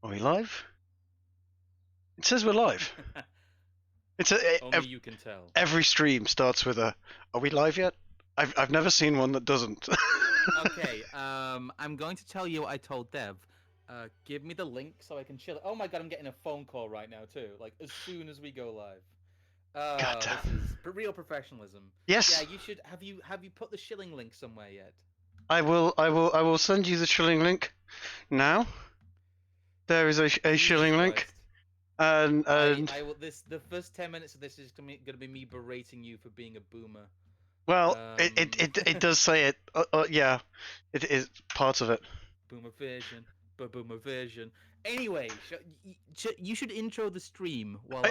Are we live? It says we're live. It's Only you can tell. every stream starts with a. Are we live yet? I've never seen one that doesn't. Okay, I'm going to tell you what I told Dev. Give me the link so I can chill. Oh my god, I'm getting a phone call right now too. Like as soon as we go live. God This damn. is real professionalism. Yeah, Yes, you should. Have you put the shilling link somewhere yet? I will. I will send you the shilling link now. There is a Jesus shilling link, Christ. and I will. The first 10 minutes of this is gonna be me berating you for being a boomer. well, Um, it does say it. Yeah, it is part of it. Boomer version, boomer version. Anyway, you should intro the stream I, while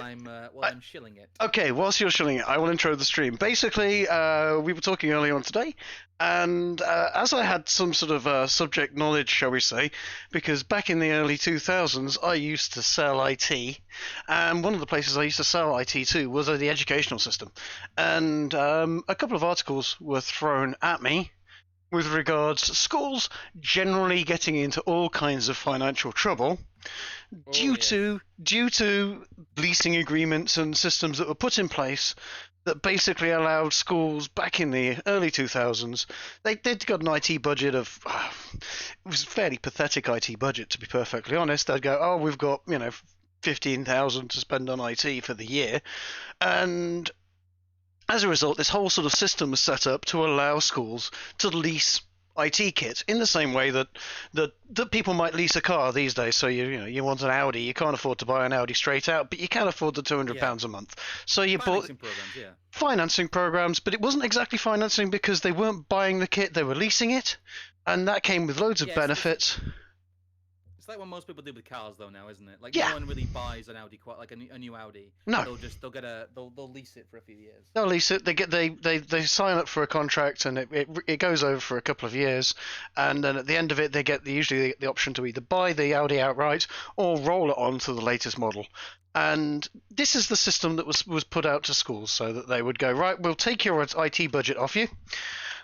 I, I'm shilling it. Okay, whilst you're shilling it, I will intro the stream. Basically, we were talking earlier on today, and as I had some sort of subject knowledge, shall we say, because back in the early 2000s, I used to sell IT, and one of the places I used to sell IT to was the educational system. And a couple of articles were thrown at me with regards to schools generally getting into all kinds of financial trouble Oh due yes. to due to leasing agreements and systems that were put in place that basically allowed schools back in the early 2000s. They'd got an IT budget of it was a fairly pathetic IT budget, to be perfectly honest. They'd go, oh, we've got 15,000 to spend on IT for the year, and as a result, this whole sort of system was set up to allow schools to lease IT kit in the same way that people might lease a car these days. So you want an Audi, you can't afford to buy an Audi straight out, but you can afford the Yeah. £200 a month. So you bought Financing programs. Yeah. financing programs, but it wasn't exactly financing because they weren't buying the kit; they were leasing it, and that came with loads of Yeah. It's benefits. it's like what most people do with cars though now, isn't it? Like no Yeah, one really buys an Audi quite like a new Audi. no, They'll lease it for a few years. they'll lease it. They sign up for a contract, and it goes over for a couple of years, and then at the end of it, they get usually the option to either buy the Audi outright or roll it on to the latest model. And this is the system that was put out to schools so that they would go, right, we'll take your IT budget off you,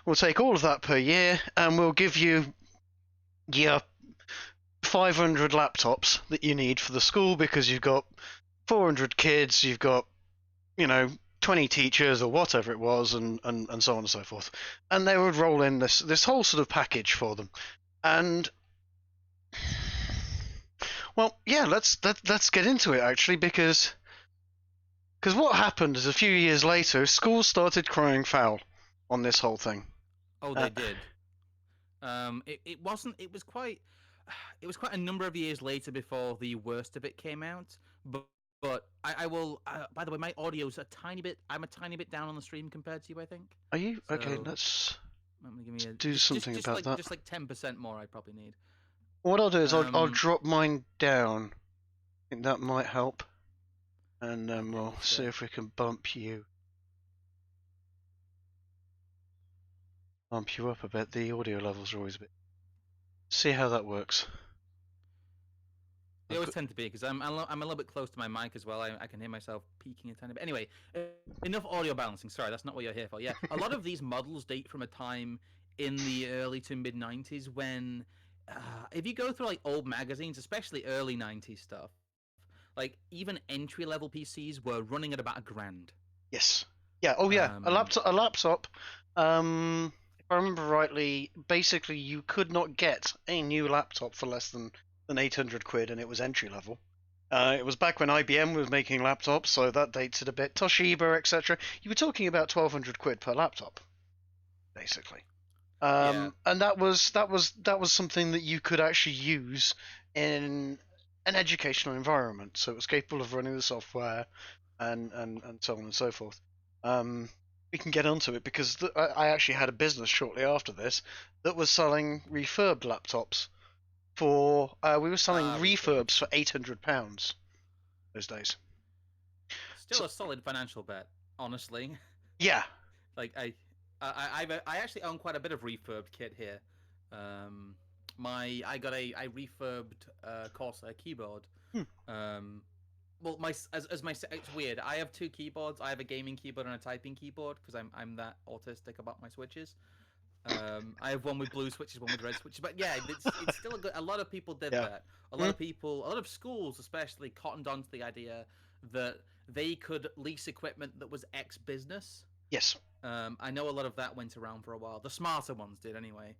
we'll take all of that per year, and we'll give you your 500 laptops that you need for the school because you've got 400 kids, you've got you know 20 teachers or whatever it was, and so on and so forth. And they would roll in this whole sort of package for them. And well, yeah, let's get into it actually because what happened is a few years later, schools started crying foul on this whole thing. Oh, Uh, they did. It wasn't. It was quite. It was quite a number of years later before the worst of it came out. But I will. By the way, my audio's a tiny bit. I'm a tiny bit down on the stream compared to you, I think. are you okay? So let me give me a Do something about that. just like 10% more. I probably need. What I'll do is I'll Um. drop mine down. I think that might help, and then Okay. we'll see if we can bump you up a bit. The audio levels are always a bit. See how that works. They I've always got. tend to be because I'm a little bit close to my mic as well. I can hear myself peaking a tiny bit. Anyway, enough audio balancing. Sorry, that's not what you're here for. Yeah, a lot of these models date from a time in the early to mid '90s when, if you go through like old magazines, especially early '90s stuff, like even entry level PCs were running at about $1,000. Yes. Yeah. Oh yeah. A Um, laptop. A laptop. If I remember rightly, basically you could not get a new laptop for less than 800 quid, and it was entry level. It was back when IBM was making laptops, so that dates it a bit. Toshiba, etc. You were talking about 1,200 quid per laptop, basically. yeah, And that was something that you could actually use in an educational environment. So it was capable of running the software and so on and so forth. Um, we can get onto it because I actually had a business shortly after this that was selling refurbed laptops for. We were selling refurbs refurbs. for £800 those days. Still So a solid financial bet, honestly. yeah, Like I actually own quite a bit of refurbed kit here. Um, I got I refurbed Corsair keyboard. hmm. Um, well, my as my it's weird. I have two keyboards. I have a gaming keyboard and a typing keyboard because I'm that autistic about my switches. I have one with blue switches, one with red switches. But yeah, it's still a good. A lot of people did Yeah. that. A lot Hmm? of people, a lot of schools, especially, cottoned onto the idea that they could lease equipment that was ex business. Yes. I know a lot of that went around for a while. The smarter ones did anyway.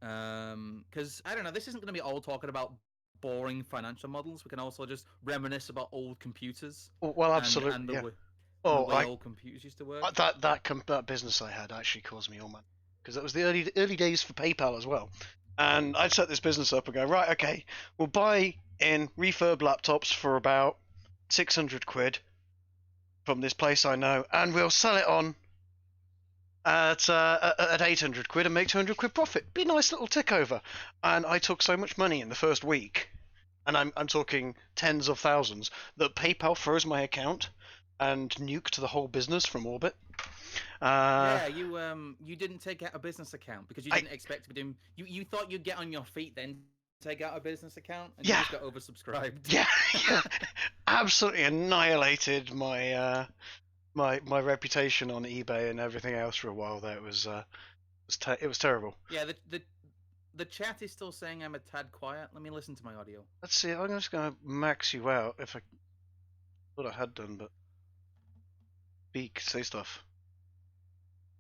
Because I don't know, this isn't going to be all talking about boring financial models. We can also just reminisce about old computers Well, and absolutely. Yeah. the Oh, way old computers used to work. that business I had actually caused me all money because that was the early days for PayPal as well. And I'd set this business up and go, right, okay, we'll buy in refurb laptops for about 600 quid from this place I know, and we'll sell it on at 800 quid and make 200 quid profit. Be a nice little tick over. And I took so much money in the first week, and I'm talking tens of thousands, that PayPal froze my account and nuked the whole business from orbit. Yeah, you didn't take out a business account because you I didn't expect to be doing. You thought you'd get on your feet then take out a business account and you Yeah, just got oversubscribed. yeah, yeah, absolutely annihilated my reputation on eBay and everything else for a while there. It was terrible. Yeah, the chat is still saying I'm a tad quiet. Let me listen to my audio. Let's see. I'm just gonna max you out if I thought I had done, but speak, say stuff.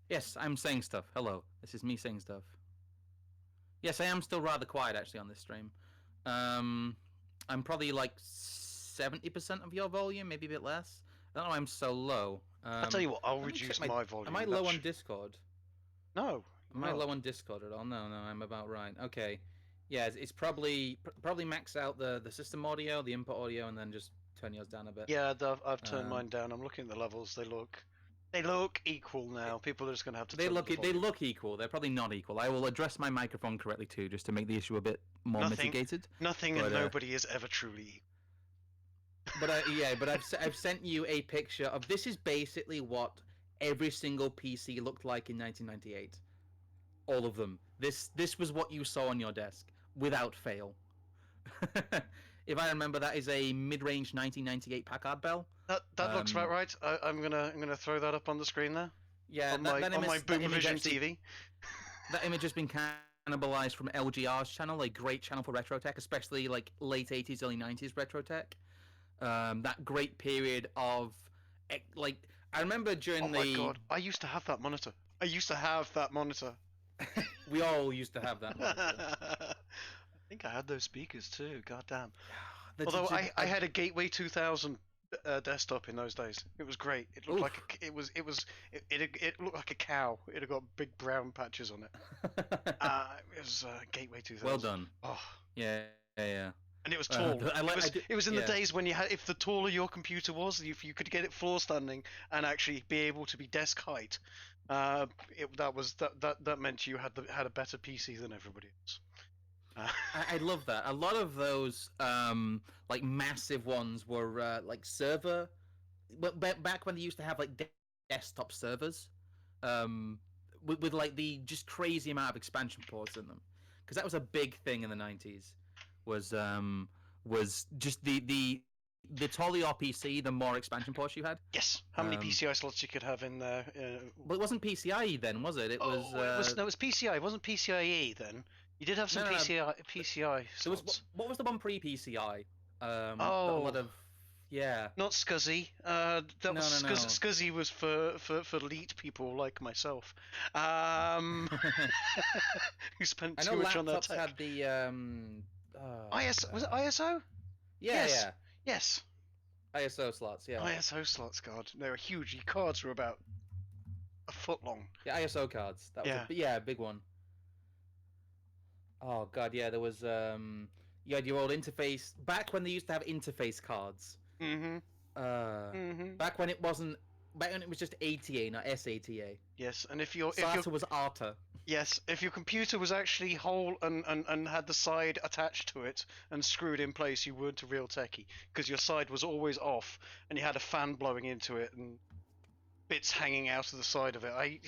Yes, I'm saying stuff. Hello, this is me saying stuff. Yes, I am still rather quiet actually on this stream. Um, I'm probably like 70% of your volume, maybe a bit less. I don't know why I'm so low. I'll tell you what. I'll Let me check reduce my. my volume. Am I low on Discord? No, Am I not. low on Discord at all? No, I'm about right. Okay, yeah, it's probably max out the system audio, the input audio, and then just turn yours down a bit. Yeah, I've turned Um, mine down. I'm looking at the levels. They look equal now. People are just gonna have to they turn up look the they volume. look equal. They're probably not equal. I will address my microphone correctly too, just to make the issue a bit more Nothing, mitigated. nothing, and But nobody is ever truly yeah, but I've sent you a picture of this is basically what every single PC looked like in 1998. All of them. This was what you saw on your desk without fail. If I remember, that is a mid-range 1998 Packard Bell. That looks about right. I'm gonna throw that up on the screen there Yeah, on my Boomvision actually, TV. that image has been cannibalized from LGR's channel, a great channel for retro tech, especially like late 80s, early 90s retro tech. That great period of like I remember during Oh my god, I used to have that monitor. I used to have that monitor. we all used to have that monitor. I think I had those speakers too. God damn. The Although digi- I had a Gateway 2000 desktop in those days. It was great. It looked Oof. like it looked like a cow. It had got big brown patches on it. It was Gateway 2000. Well done. Oh, Yeah, yeah. and it was tall. It was in the yeah. days when you had, if the taller your computer was, if you could get it floor standing and actually be able to be desk height, that meant you had a better PC than everybody else. I love that. A lot of those like massive ones were like server, but back when they used to have like desktop servers, with like the just crazy amount of expansion ports in them, because that was a big thing in the 90s. Was just the taller your PC, the more expansion ports you had. Yes. How many PCI slots you could have in there? But it wasn't PCIe then, was it? It was. No, it was PCI. It wasn't PCIe then. You did have some PCI slots. What was the one pre PCI? A Oh. lot of. Yeah. Not SCSI. That No, was no, no. SCSI was for elite people like myself. Who spent I too know much on their laptops tech. had the Was it ISO? Yeah, Yes. Yes. yeah. ISO slots, yeah. ISO slots, God. They were huge. Your cards were about a foot long. Yeah, ISO cards. That was a big one. Oh god, yeah, there was you had your old interface back when they used to have interface cards. Mm-hmm. Back when it wasn't back when it was just ATA, not SATA. Yes, and SATA was ATA. Yes, if your computer was actually whole and had the side attached to it and screwed in place, you weren't a real techie, because your side was always off and you had a fan blowing into it and bits hanging out of the side of it. I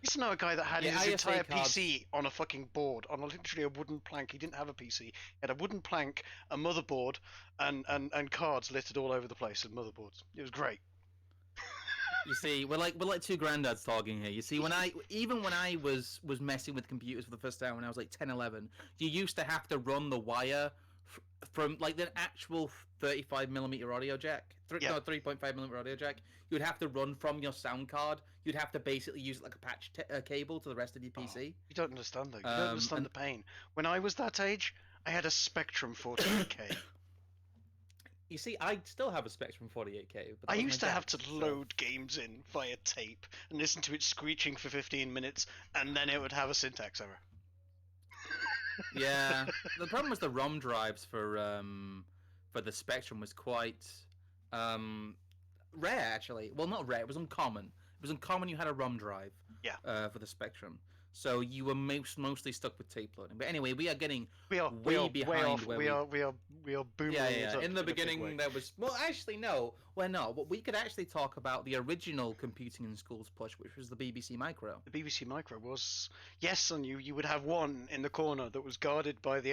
used to know a guy that had his ISA entire cards. PC on a fucking board, on literally a wooden plank. He didn't have a PC. He had a wooden plank, a motherboard, and cards littered all over the place, and motherboards. It was great. You see, we're like two granddads talking here. You see, when I was messing with computers for the first time when I was like 10, 11, you used to have to run the wire from like the actual 35mm audio jack, no 3.5mm audio jack. You'd have to run from your sound card. You'd have to basically use it like a patch cable to the rest of your PC. Oh, you don't understand though. You don't understand the pain. When I was that age, I had a Spectrum 48K. You see, I still have a Spectrum 48K. But I used to have to load games in via tape and listen to it screeching for 15 minutes, and then it would have a syntax error. Yeah, the problem was the ROM drives for the Spectrum was quite rare, actually. Well, not rare. It was uncommon. It was uncommon you had a ROM drive. Yeah. For the Spectrum. So you were mostly stuck with tape loading. But anyway, we are getting we are way behind. We are booming. Yeah. In the beginning, there was actually no, we're not. But we could actually talk about the original Computing in Schools push, which was the BBC Micro. The BBC Micro was and you would have one in the corner that was guarded by the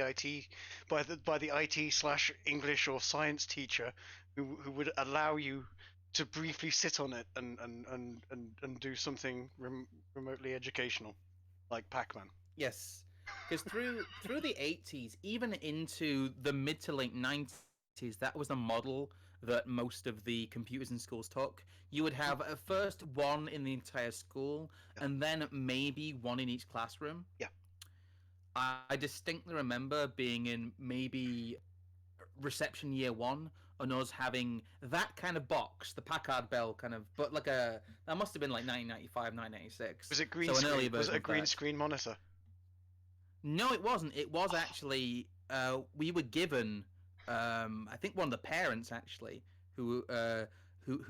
IT/English or science teacher who would allow you to briefly sit on it and do something remotely educational, like Pac-Man. Yes, because through the 80s, even into the mid to late 90s, that was the model that most of the computers in schools took. You would have a first one in the entire school, and then maybe one in each classroom. Yeah. I distinctly remember being in maybe reception year 1 and us having that kind of box, the Packard Bell kind of, but like that must have been like 1995, 1996. Was it green screen? Was it a green screen monitor? No, it wasn't. It was actually, we were given, I think one of the parents actually, who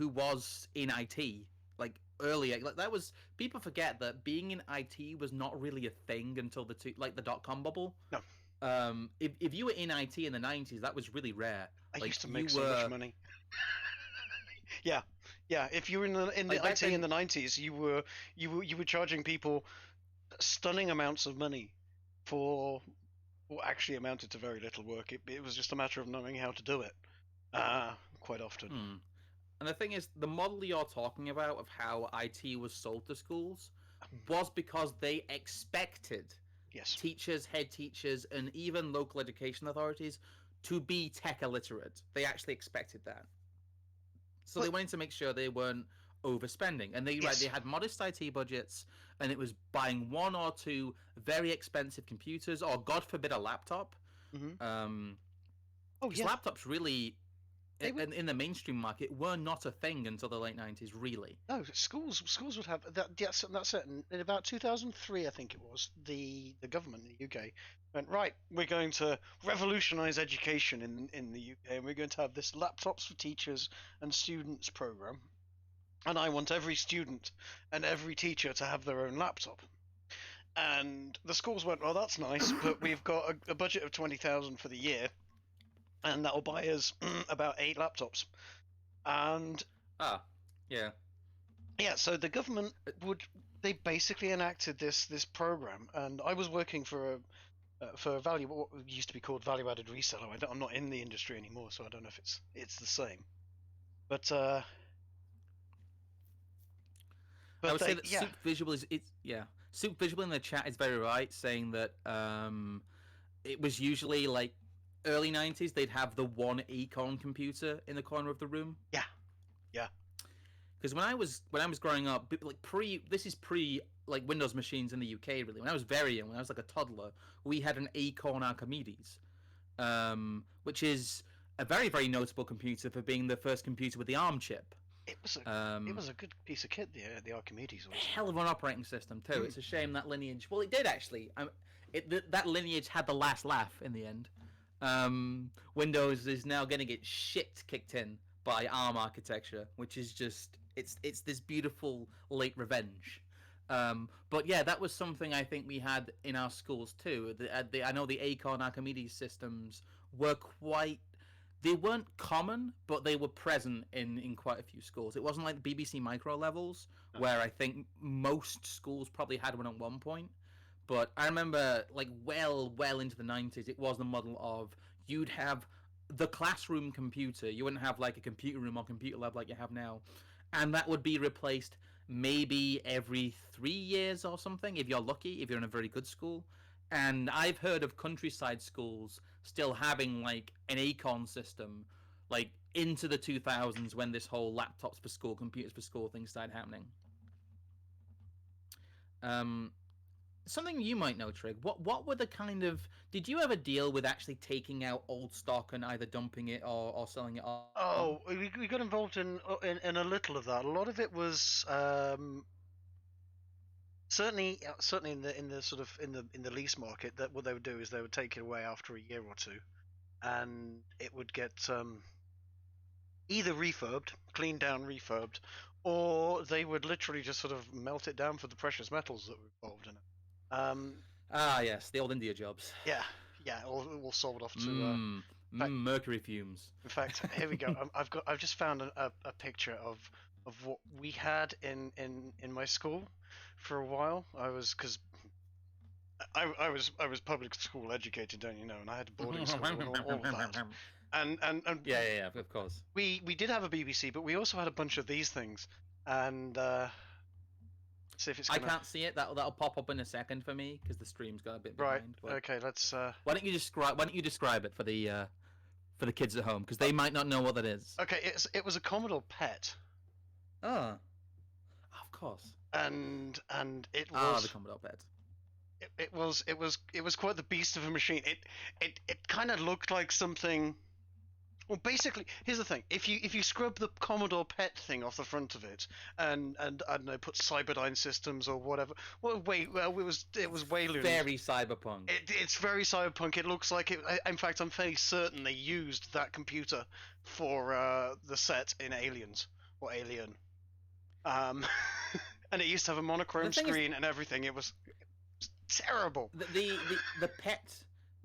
was in IT, like earlier, like that was, people forget that being in IT was not really a thing until the dot-com bubble. No. If you were in IT in the 90s, that was really rare. I used to make so much money. Yeah. If you were in the IT in the 90s, you were charging people stunning amounts of money for what actually amounted to very little work. It was just a matter of knowing how to do it. Quite often. And the thing is, the model you're talking about of how IT was sold to schools was because they expected teachers, head teachers, and even local education authorities to be tech illiterate. They actually expected that. So they wanted to make sure they weren't overspending. And they had modest IT budgets, and it was buying one or two very expensive computers, or God forbid a laptop. Mm-hmm. Laptops really, in the mainstream market, were not a thing until the late 90s, really. No, schools would have that. Yes, that's it. In about 2003, I think it was, the government in the UK went, right, we're going to revolutionise education in the UK, and we're going to have this laptops for teachers and students program, and I want every student and every teacher to have their own laptop. And the schools went, well, that's nice, but we've got a budget of 20,000 for the year, and that'll buy us about 8 laptops. And so the government they basically enacted this program, and I was working for what used to be called value-added reseller. I'm not in the industry anymore, so I don't know if it's the same. But I would say that Soup Visual Soup Visual in the chat is very right, saying that it was usually like early 90s. They'd have the one Acorn computer in the corner of the room. Yeah. Because when I was growing up, like this is pre like Windows machines in the UK, really. When I was very young, when I was like a toddler, we had an Acorn Archimedes, which is a very, very notable computer for being the first computer with the ARM chip. It was a good piece of kit, the Archimedes. Was. Hell of an operating system too. It's a shame that lineage. Well, it did actually. That lineage had the last laugh in the end. Windows is now getting its shit kicked in by ARM architecture, which is just it's this beautiful late revenge. But yeah, that was something I think we had in our schools too. I know the Acorn Archimedes systems were they weren't common, but they were present in quite a few schools. It wasn't like the BBC Micro levels, where I think most schools probably had one at one point. But I remember, like, well into the 90s, it was the model of you'd have the classroom computer. You wouldn't have, like, a computer room or computer lab like you have now. and that would be replaced maybe every 3 years or something if you're lucky, if you're in a very good school. And I've heard of countryside schools still having like an Acorn system, like into the 2000s when this whole laptops for school, computers for school thing started happening. Um, Something you might know, Trig. What were the kind of? Did you ever deal with actually taking out old stock and either dumping it or selling it on? Oh, we got involved in a little of that. A lot of it was certainly in the sort of in the lease market. That what they would do is they would take it away after a year or two, and it would get either refurbed, cleaned down, refurbed, or they would literally just sort of melt it down for the precious metals that were involved in it. Ah, yes, the old India jobs. Yeah, yeah, all sold off to. Mercury fumes. In fact, here we go. I've just found a picture of what we had in my school for a while. Because I was public school educated, don't you know, and I had boarding school and all of that. And yeah, of course. we did have a BBC, but we also had a bunch of these things. And see if it's I can't see it. That'll pop up in a second for me because the stream's got a bit right. behind. But Okay, let's. why don't you describe it for the kids at home because they might not know what that is. Okay, it was a Commodore PET. Oh, of course. And it was the Commodore PET. It was quite the beast of a machine. It kind of looked like something. Well, basically, here's the thing: if you scrub the Commodore PET thing off the front of it, and I don't know, put Cyberdyne Systems or whatever. Well, it was Wayland. Very cyberpunk. It's very cyberpunk. It looks like it. In fact, I'm fairly certain they used that computer for the set in Aliens or Alien. And it used to have a monochrome screen and everything. It was terrible. The PET,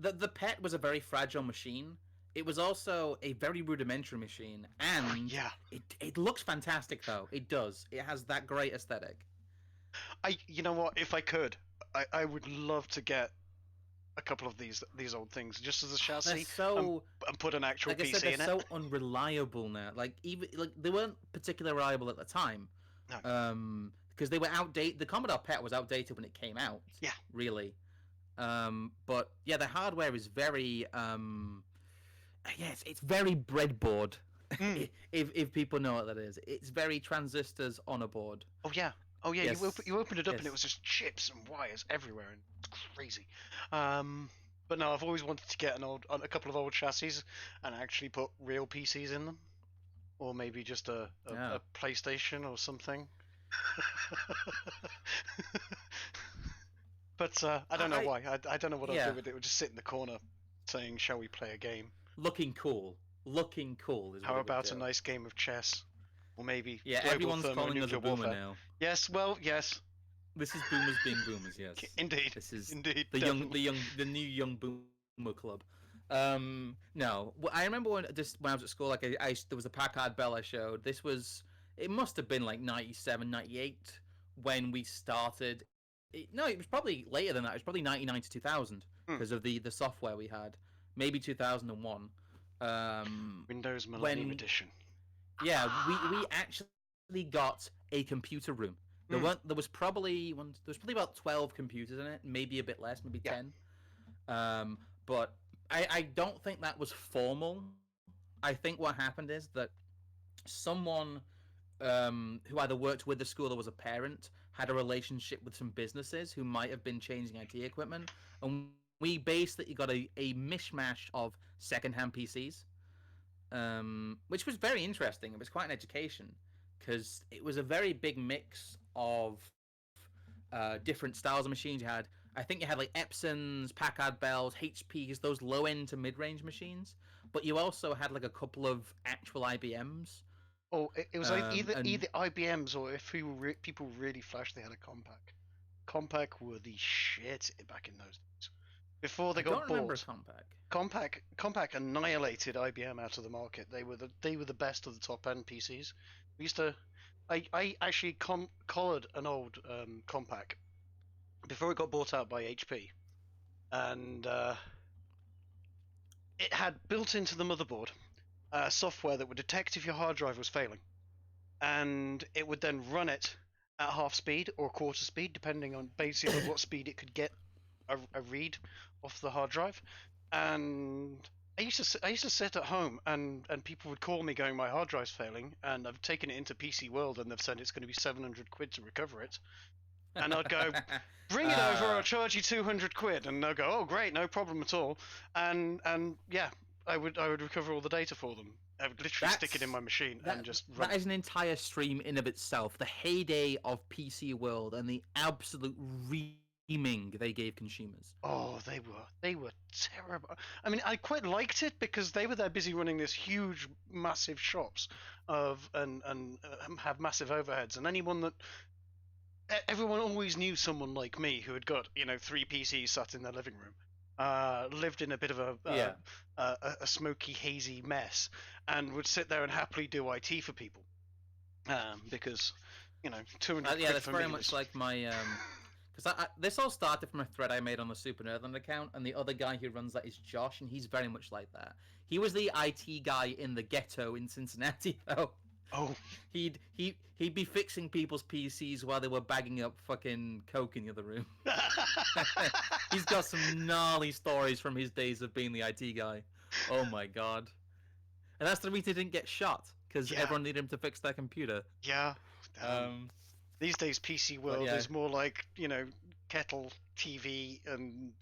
the PET was a very fragile machine. It was also a very rudimentary machine, and yeah, it looks fantastic though. It does. It has that great aesthetic. You know what? If I could, I would love to get a couple of these old things just as a chassis and put an actual like PC I said, in it. They're so unreliable now. Like even they weren't particularly reliable at the time. No. Because they were outdated. The Commodore PET was outdated when it came out. Yeah. Really. But yeah, the hardware is very it's very breadboard. if people know what that is, it's very transistors on a board. Oh yeah. Yes. You opened it up yes. and it was just chips and wires everywhere and it's crazy. But no, I've always wanted to get a couple of old chassis and actually put real PCs in them, or maybe just a PlayStation or something. But I don't know why. I don't know what I'll do with it. It would just sit in the corner saying, "Shall we play a game?" Looking cool is how about a nice game of chess, or maybe everyone's calling us a boomer now. Yes, well, yes. This is boomers being boomers. Yes, indeed. This is indeed the new young boomer club. No, I remember when I was at school. Like there was a Packard Bell I showed. It must have been like 97, 98 when we started. It was probably later than that. It was probably 99 to 2000 because of the software we had. Maybe 2001. Windows Millennium Edition. Yeah, we actually got a computer room. There was probably about 12 computers in it, maybe a bit less, maybe 10. But I don't think that was formal. I think what happened is that someone who either worked with the school or was a parent had a relationship with some businesses who might have been changing IT equipment, and we basically got a mishmash of secondhand PCs, which was very interesting. It was quite an education because it was a very big mix of different styles of machines. I think you had like Epsons, Packard Bells, HPs, those low-end to mid-range machines, but you also had like a couple of actual IBMs. Oh, it was either IBMs or if people really flashed, they had a Compaq. Compaq were the shit back in those days. Before they got bought. I don't remember Compaq. Compaq annihilated IBM out of the market. They were the best of the top end PCs. We used to. I actually collared an old Compaq before it got bought out by HP, and it had built into the motherboard software that would detect if your hard drive was failing. and it would then run it at half speed or quarter speed, depending on basically what speed it could get a read off the hard drive. And I used to sit at home and people would call me going, my hard drive's failing, and I've taken it into PC World and they've said it's going to be 700 quid to recover it. And I'd go, bring it over, I'll charge you 200 quid. And they'll go, oh great, no problem at all. And yeah, I would recover all the data for them. I would literally stick it in my machine and just run. That is an entire stream in of itself. The heyday of PC World and the absolute reaming they gave consumers. Oh, they were terrible. I mean, I quite liked it because they were there busy running this huge, massive shops and have massive overheads, and everyone always knew someone like me who had got 3 PCs sat in their living room, lived in a bit of a smoky, hazy mess, and would sit there and happily do IT for people, because 200 yeah, quid that's for very me much was... like my because this all started from a thread I made on the Super Nerdland account, and the other guy who runs that is Josh, and he's very much like that. He was the IT guy in the ghetto in Cincinnati, though. Oh, He'd be fixing people's PCs while they were bagging up fucking coke in the other room. He's got some gnarly stories from his days of being the IT guy. Oh my god. And that's the reason he didn't get shot, because everyone needed him to fix their computer. Yeah. These days, PC World is more like, kettle, TV, and,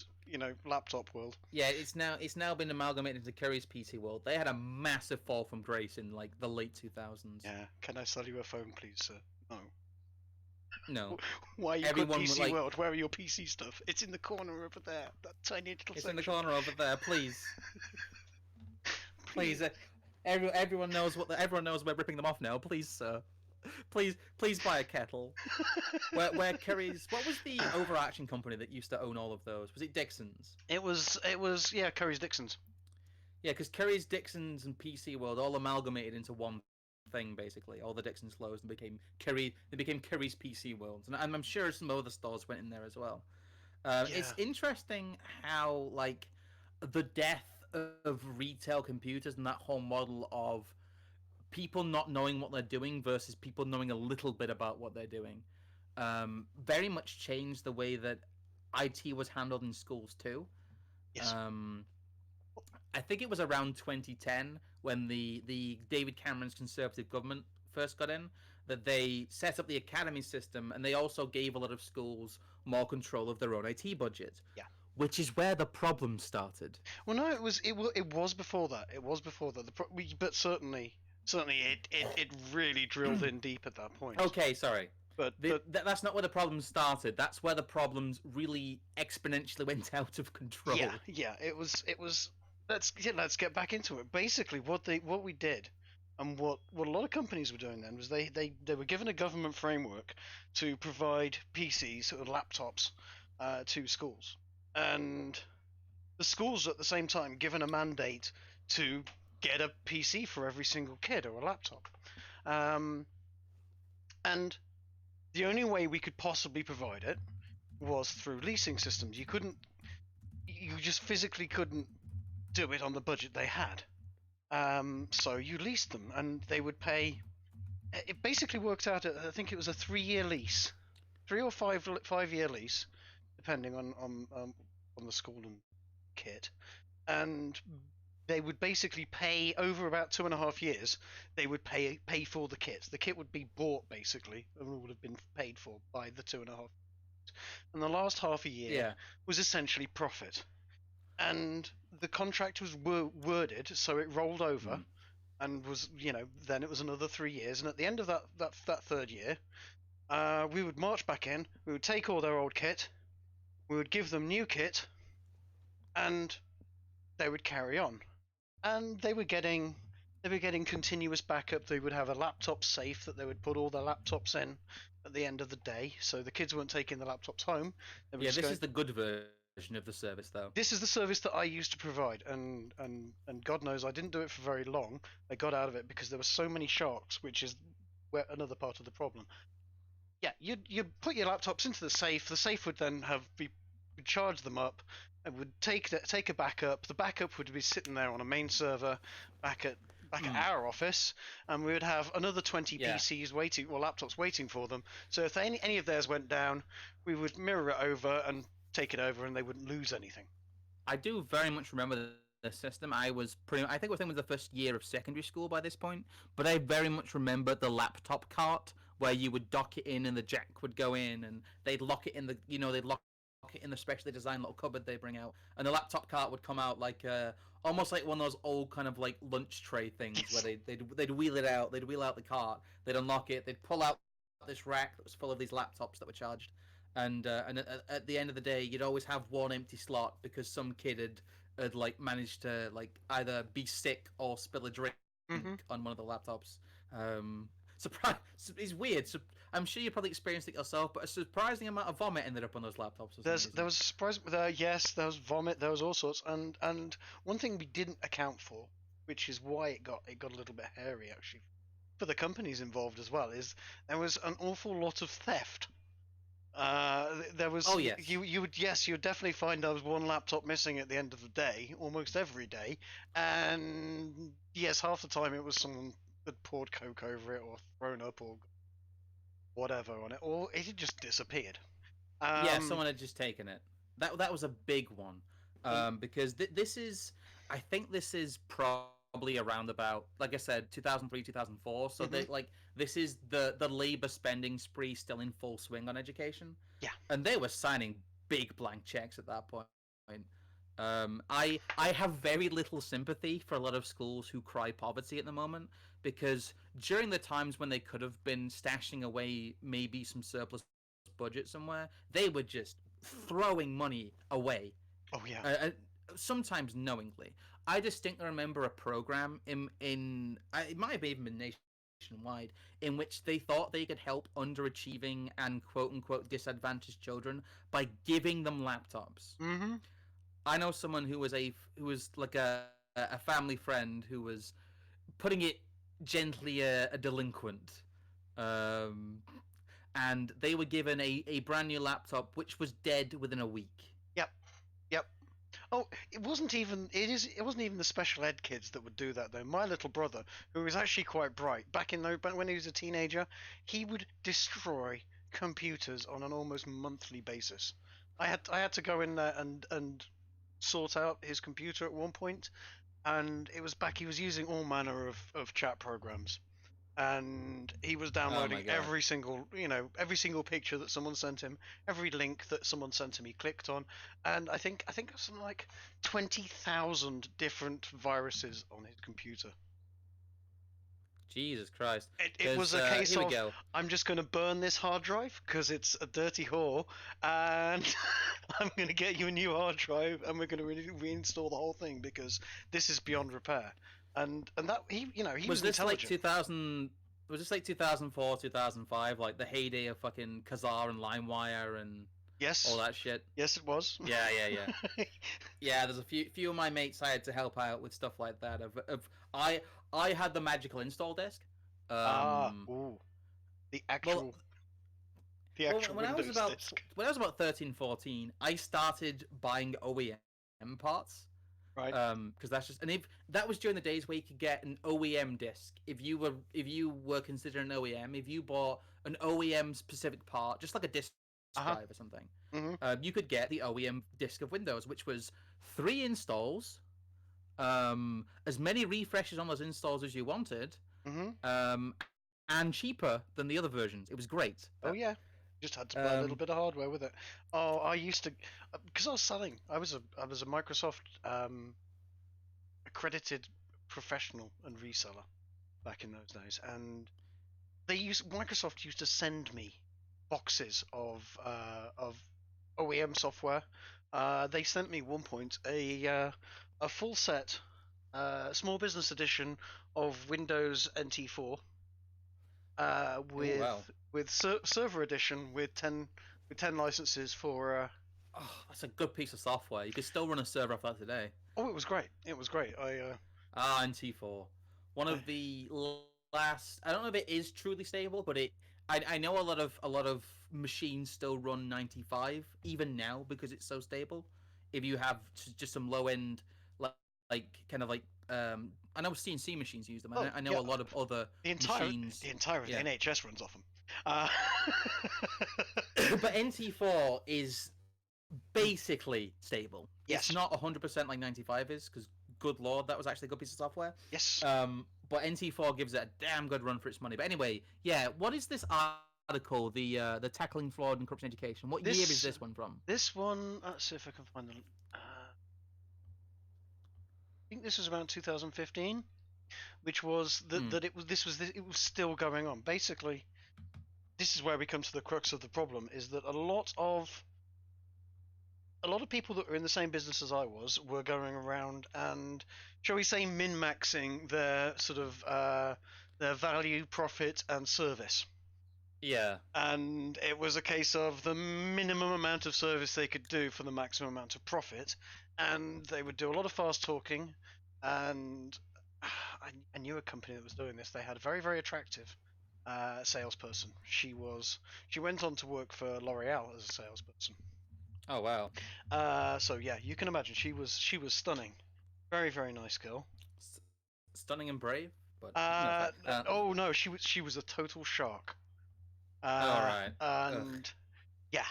laptop world. Yeah, it's now been amalgamated into Curry's PC World. They had a massive fall from grace in, like, the late 2000s. Yeah. Can I sell you a phone, please, sir? No. No. Why are you got PC World? Where are your PC stuff? It's in the corner over there. That tiny little section. It's in the corner over there, please. Please. Everyone knows we're ripping them off now. Please, sir. Please buy a kettle. Where Curry's... What was the overarching company that used to own all of those? Was it Dixon's? It was Curry's Dixon's. Yeah, because Curry's, Dixon's, and PC World all amalgamated into one thing, basically. All the Dixon's closed and became Curry's PC Worlds. And I'm sure some other stores went in there as well. It's interesting how, like, the death of retail computers and that whole model of people not knowing what they're doing versus people knowing a little bit about what they're doing very much changed the way that IT was handled in schools too. Yes. I think it was around 2010 when the David Cameron's Conservative government first got in that they set up the academy system, and they also gave a lot of schools more control of their own IT budget. Yeah. Which is where the problem started. Well, no, it was before that. It was before that. But certainly it really drilled in deep at that point. Okay, sorry. But that's not where the problem started. That's where the problems really exponentially went out of control. Yeah. It was. Let's get back into it. Basically, what we did, and what a lot of companies were doing then was they were given a government framework to provide PCs or laptops to schools, and the schools at the same time given a mandate to get a PC for every single kid or a laptop, and the only way we could possibly provide it was through leasing systems. You just physically couldn't do it on the budget they had. So you leased them, and they would pay. It basically worked out. I think it was a 3-year lease, 3 or 5-year lease, depending on the school and kit, and they would basically pay over about 2.5 years. They would pay for the kit. The kit would be bought basically, and would have been paid for by the 2.5. And the last half a year was essentially profit. And the contract was worded so it rolled over, and was then it was another 3 years. And at the end of that third year, we would march back in. We would take all their old kit. We would give them new kit, and they would carry on. And they were getting continuous backup. They would have a laptop safe that they would put all their laptops in at the end of the day, so the kids weren't taking the laptops home. This is the good version of the service, though. This is the service that I used to provide, and God knows I didn't do it for very long. I got out of it because there were so many sharks, which is another part of the problem. Yeah, you'd put your laptops into the safe. The safe would then would charge them up, and would take a backup. The backup would be sitting there on a main server back at back at our office, and we would have another 20 Yeah. PCs waiting, or laptops waiting for them. So if any of theirs went down, we would mirror it over and take it over, and they wouldn't lose anything. I do very much remember the system. I think it was the first year of secondary school by this point, but I very much remember the laptop cart where you would dock it in and the jack would go in, and they'd lock it in they'd lock it in the specially designed little cupboard they bring out, and the laptop cart would come out like almost like one of those old kind of like lunch tray things where they'd wheel it out, they'd wheel out the cart, they'd unlock it, they'd pull out this rack that was full of these laptops that were charged, and at the end of the day, you'd always have one empty slot because some kid had like managed to like either be sick or spill a drink on one of the laptops. Surprise! It's weird. I'm sure you probably experienced it yourself, but a surprising amount of vomit ended up on those laptops. There was a surprise. Yes, there was vomit. There was all sorts, and one thing we didn't account for, which is why it got a little bit hairy actually, for the companies involved as well, is there was an awful lot of theft. There was. Oh, yes. You would definitely find there was one laptop missing at the end of the day, almost every day, and yes, half the time it was someone had poured Coke over it or thrown up or whatever on it, or it had just disappeared. Yeah, someone had just taken it. That was a big one, because this is, I think this is probably around about, like I said, 2003, 2004. So this is the labor spending spree still in full swing on education. Yeah, and they were signing big blank checks at that point. I have very little sympathy for a lot of schools who cry poverty at the moment, because during the times when they could have been stashing away maybe some surplus budget somewhere, they were just throwing money away. Oh yeah. Sometimes knowingly. I distinctly remember a program in it might have even been nationwide, in which they thought they could help underachieving and quote unquote disadvantaged children by giving them laptops. Mm-hmm. I know someone who was like a family friend who was, putting it gently, a delinquent, and they were given a brand new laptop which was dead within a week. Yep. Oh, it wasn't even the special ed kids that would do that though. My little brother, who was actually quite bright, back when he was a teenager, he would destroy computers on an almost monthly basis. I had to go in there and sort out his computer at one point, and it was back. He was using all manner of chat programs, and he was downloading every single picture that someone sent him, every link that someone sent him. He clicked on, and I think it was something like 20,000 different viruses on his computer. Jesus Christ! It was a case of, I'm just going to burn this hard drive because it's a dirty whore, and I'm going to get you a new hard drive, and we're going to reinstall the whole thing because this is beyond repair. And that he was this intelligent. Like 2000? Was this like 2004, 2005, like the heyday of fucking Kazaa and LimeWire and all that shit? Yes, it was. Yeah. Yeah, there's a few of my mates I had to help out with stuff like that. I had the magical install disk. The actual when Windows disk. When I was about 13, 14, I started buying OEM parts. Right. Because that's just, and if that was during the days where you could get an OEM disc, if you were considering an OEM, if you bought an OEM specific part, just like a disc drive or something, you could get the OEM disc of Windows, which was 3 installs, as many refreshes on those installs as you wanted, and cheaper than the other versions. It was great. Oh yeah. Just had to buy a little bit of hardware with it. Oh, I used to, because I was selling. I was a Microsoft accredited professional and reseller back in those days, and Microsoft used to send me boxes of OEM software. They sent me at one point a full set, small business edition of Windows NT4. With server edition with 10 licenses for. Oh, that's a good piece of software. You could still run a server off that today. Oh, it was great. NT4, one of the last. I don't know if it is truly stable, but I know a lot of machines still run 95 even now because it's so stable. If you have just some low end like kind of like I know CNC machines use them. Oh, I know yeah, a lot of other the entire machines. the entire of Yeah. the NHS runs off them. Uh, But NT4 is basically stable. It's yes, not 100% like 95 is, because good lord, that was actually a good piece of software. yes. But NT4 gives it a damn good run for its money. But anyway, yeah, what is this article? The tackling fraud and corruption education. What year is this one from? This one, let's see if I can find the. I think this was around 2015, which was that it was still going on. Basically, this is where we come to the crux of the problem: is that a lot of people that were in the same business as I was were going around and, shall we say, min-maxing their sort of their value, profit, and service. Yeah. And it was a case of the minimum amount of service they could do for the maximum amount of profit, and they would do a lot of fast talking. And I knew a company that was doing this. They had a very, very attractive salesperson. She went on to work for L'Oreal as a salesperson. Oh wow. So yeah, you can imagine she was stunning, very, very nice girl. Stunning and brave, but oh no, she was a total shark. All right. And yeah,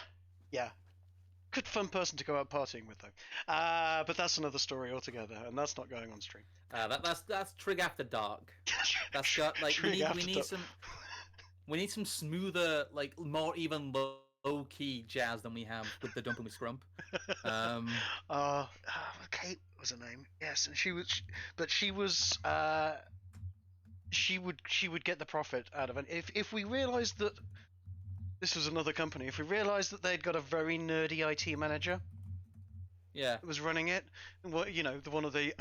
good fun person to go out partying with though. But that's another story altogether, and that's not going on stream. That's Trig After Dark. That's got like we need some smoother, like more even low key jazz than we have with the Dumping with Scrump. Kate was her name. Yes, and she would get the profit out of it. If we realised that this was another company, if we realised that they'd got a very nerdy IT manager, yeah, that was running it, well, you know, one of the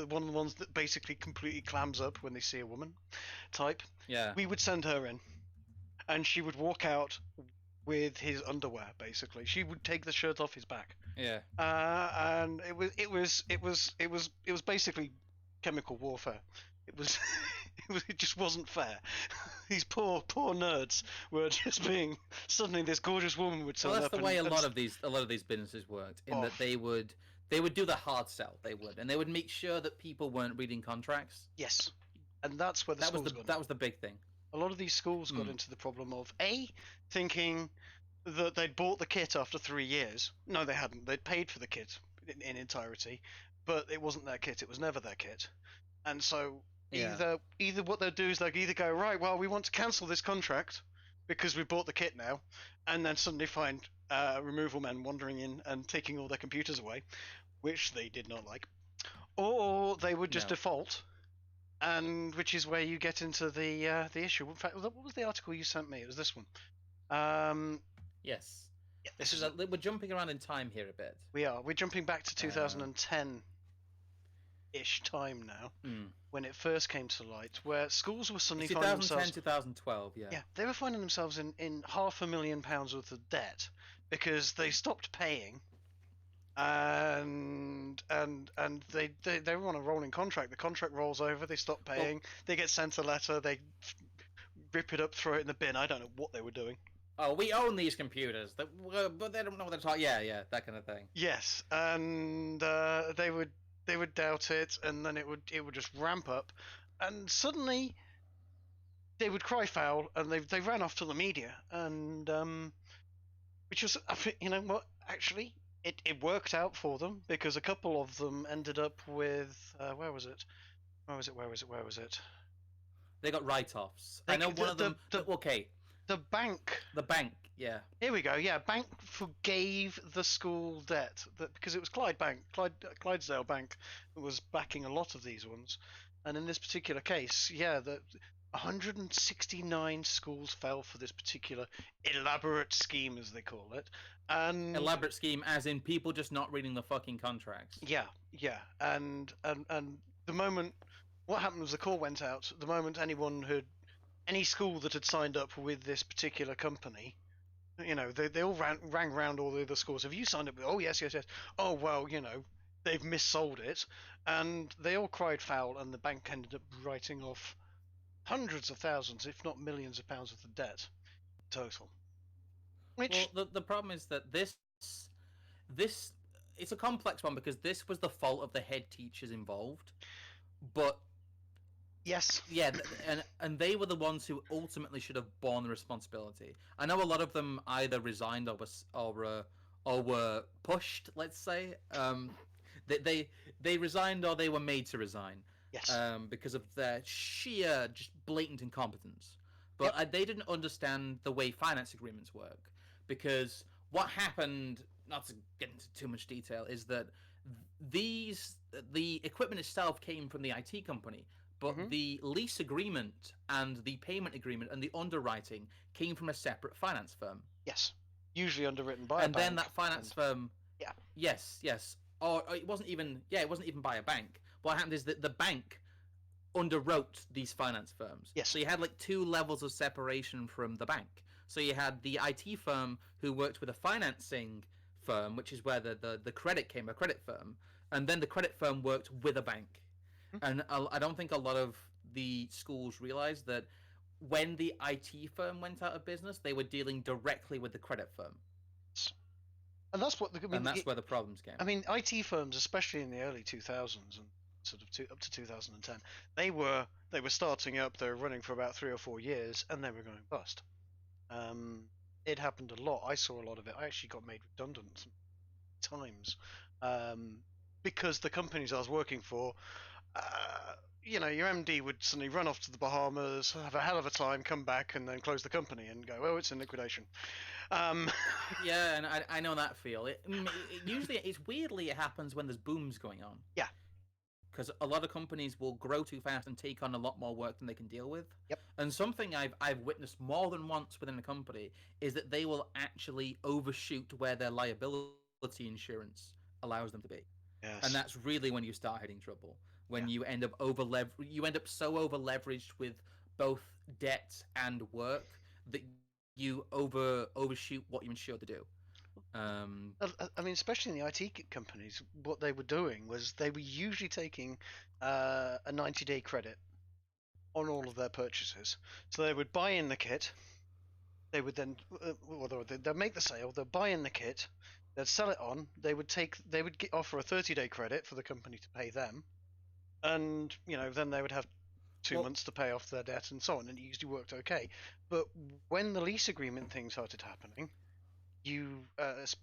ones that basically completely clams up when they see a woman, type. Yeah, we would send her in, and she would walk out with his underwear. Basically, she would take the shirt off his back. Yeah. And it was basically chemical warfare. It just wasn't fair. These poor nerds were just being, suddenly this gorgeous woman would turn up. Well, that's the way a lot of these businesses worked, in that they would do the hard sell. They would make sure that people weren't reading contracts. Yes, and that's where that was the big thing. A lot of these schools got into the problem of thinking that they'd bought the kit after 3 years. No, they hadn't. They'd paid for the kit in entirety, but it wasn't their kit. It was never their kit, and so. Yeah. Either what they'll do is they'll either go, right, well, we want to cancel this contract because we bought the kit now, and then suddenly find removal men wandering in and taking all their computers away, which they did not like, or they would just default, and which is where you get into the issue. In fact, what was the article you sent me? It was this one. Yes. Yeah, this is we're jumping around in time here a bit. We are. We're jumping back to 2010. Ish time now, when it first came to light, where schools were suddenly finding themselves 2012, yeah, they were finding themselves in £500,000 worth of debt because they stopped paying, and they were on a rolling contract. The contract rolls over, they stop paying, they get sent a letter, they rip it up, throw it in the bin. I don't know what they were doing. Oh, we own these computers, but they don't know what they're talking. Yeah, that kind of thing. Yes, and they would doubt it, and then it would just ramp up, and suddenly they would cry foul, and they ran off to the media, and which was, you know what, actually it worked out for them, because a couple of them ended up with where was it? They got write-offs. I know one of them. Okay. The bank. Yeah. Here we go. Yeah, bank forgave the school debt because it was Clydesdale Bank that was backing a lot of these ones, and in this particular case, yeah, 169 schools fell for this particular elaborate scheme, as they call it. And elaborate scheme, as in people just not reading the fucking contracts. Yeah, and the moment what happened was the call went out. The moment any school that had signed up with this particular company, you know, they all rang around all the other schools. Have you signed up? Oh, yes. Oh, well, you know, they've missold it. And they all cried foul, and the bank ended up writing off hundreds of thousands, if not millions of pounds worth of debt total. Well, the problem is that this it's a complex one because this was the fault of the head teachers involved, but Yes. yeah, and they were the ones who ultimately should have borne the responsibility. I know a lot of them either resigned or were pushed. Let's say they resigned or they were made to resign Yes. because of their sheer just blatant incompetence. But Yep. they didn't understand the way finance agreements work, because what happened, not to get into too much detail, is that the equipment itself came from the IT company, but Mhm. the lease agreement and the payment agreement and the underwriting came from a separate finance firm. Yes. Usually underwritten by a And then bank. that finance And firm, yeah. yes, or it wasn't even, yeah, it wasn't even by a bank. What happened is that the bank underwrote these finance firms. Yes. So you had like two levels of separation from the bank. So you had the IT firm who worked with a financing firm, which is where the credit came, a credit firm, and then the credit firm worked with a bank. Mhm. And I don't think a lot of the schools realized that when the IT firm went out of business, they were dealing directly with the credit firm, And that's what and that's where the problems came. I mean, IT firms, especially in the early 2000s and sort of up to 2010, they were starting up. They were running for about 3 or 4 years, and they were going bust. Um, it happened a lot. I saw a lot of it. I actually got made redundant times because the companies I was working for, your MD would suddenly run off to the Bahamas, have a hell of a time, come back, and then close the company and go, "Oh, it's in liquidation." Um, Yeah, and I know that feel. Usually, it's weirdly it happens when there's booms going on. yeah. Because a lot of companies will grow too fast and take on a lot more work than they can deal with. Yep. And something I've witnessed more than once within a company is that they will actually overshoot where their liability insurance allows them to be. Yes. And that's really when you start hitting trouble. When Yeah. you end up you end up so over leveraged with both debt and work that you overshoot what you're insured to do. I mean, especially in the IT companies, what they were doing was they were usually taking a 90-day credit on all of their purchases. So they would buy in the kit. They would then, they'd make the sale. They'd buy in the kit. They'd sell it on. They would offer a 30-day credit for the company to pay them, and then they would have 2 months to pay off their debt and so on. And it usually worked okay. But when the lease agreement thing started happening,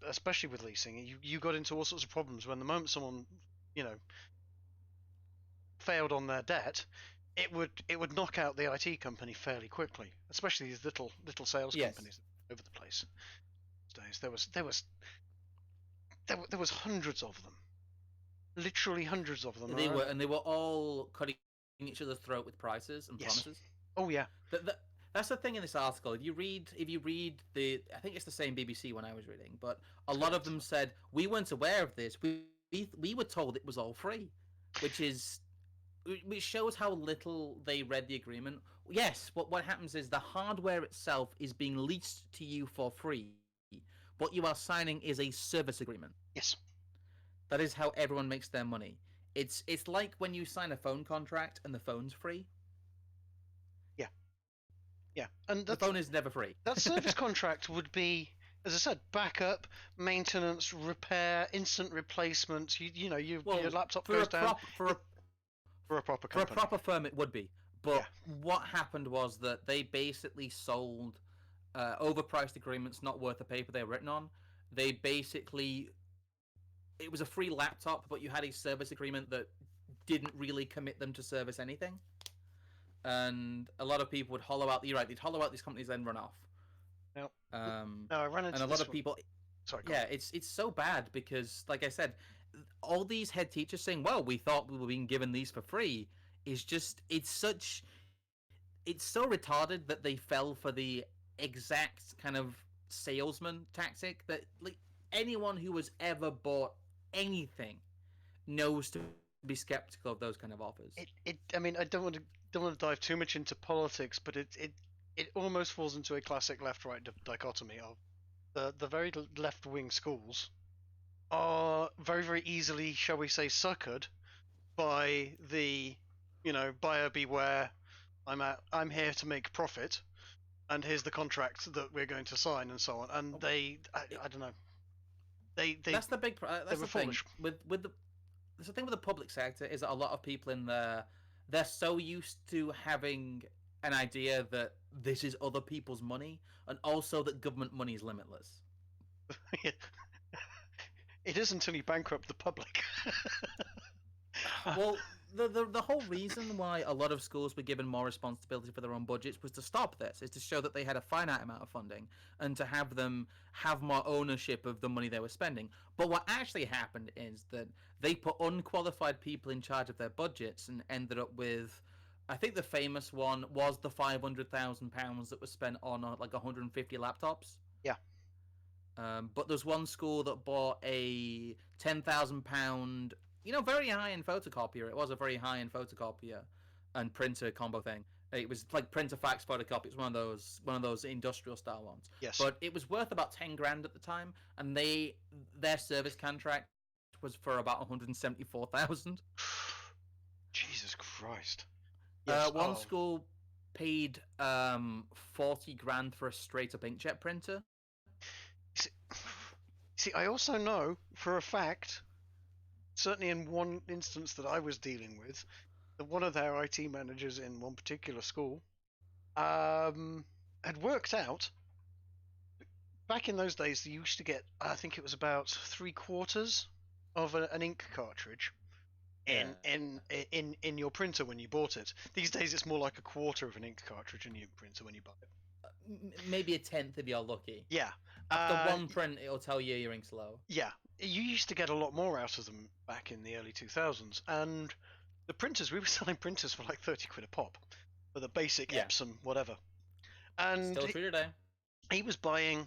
especially with leasing, you got into all sorts of problems when the moment someone, failed on their debt, it would knock out the IT company fairly quickly, especially these little sales Yes. companies over the place. These days there was hundreds of them, literally hundreds of them. They were all cutting each other's throat with prices and Yes. promises. Oh yeah. That's the thing in this article. If you read I think it's the same BBC one I was reading, but a lot of them said we weren't aware of this. We were told it was all free, which shows how little they read the agreement. Yes, what happens is the hardware itself is being leased to you for free. What you are signing is a service agreement. Yes. That is how everyone makes their money. It's like when you sign a phone contract and the phone's free. Yeah, and The phone is never free. that service contract would be, as I said, backup, maintenance, repair, instant replacement. Your laptop goes down. For a proper company. For a proper firm, it would be. But what happened was that they basically sold overpriced agreements not worth the paper they were written on. It was a free laptop, but you had a service agreement that didn't really commit them to service anything. And a lot of people would hollow out. You're right. They'd hollow out these companies, then run off. No. No, I ran into and a lot of people. Sorry. Yeah, it's so bad because, like I said, all these head teachers saying, "Well, we thought we were being given these for free," is just it's so retarded that they fell for the exact kind of salesman tactic that like anyone who has ever bought anything knows to be skeptical of those kind of offers. I mean, I don't want to dive too much into politics, but it almost falls into a classic left-right dichotomy of the very left-wing schools are very, very easily, shall we say, suckered by the buyer beware. I'm here to make profit, and here's the contract that we're going to sign, and so on. And I don't know. They That's the big. they That's were the thing foolish. with the. That's the thing with the public sector is that a lot of people in there, they're so used to having an idea that this is other people's money, and also that government money is limitless. It is until you bankrupt the public. Well, the whole reason why a lot of schools were given more responsibility for their own budgets was to stop this, is to show that they had a finite amount of funding and to have them have more ownership of the money they were spending. But what actually happened is that they put unqualified people in charge of their budgets and ended up with, I think the famous one was the £500,000 that was spent on like 150 laptops. Yeah. But there's one school that bought a £10,000, very high-end photocopier. It was a very high-end photocopier and printer combo thing. It was like printer fax photocopy. It's one of those industrial style ones. Yes. But it was worth about 10 grand at the time, and their service contract was for about 174,000. Jesus Christ. Yes. One school paid 40 grand for a straight-up inkjet printer. See, I also know for a fact, certainly in one instance that I was dealing with, that one of their IT managers in one particular school had worked out. Back in those days, they used to get, I think it was about 3/4 of an ink cartridge in your printer when you bought it. These days, it's more like 1/4 of an ink cartridge in your printer when you buy it. Maybe 1/10 if you're lucky. Yeah. After one print, it'll tell you your ink's low. Yeah, you used to get a lot more out of them back in the early 2000s, and the printers, we were selling printers for like 30 quid a pop for the basic Epson whatever. And still true today. He was buying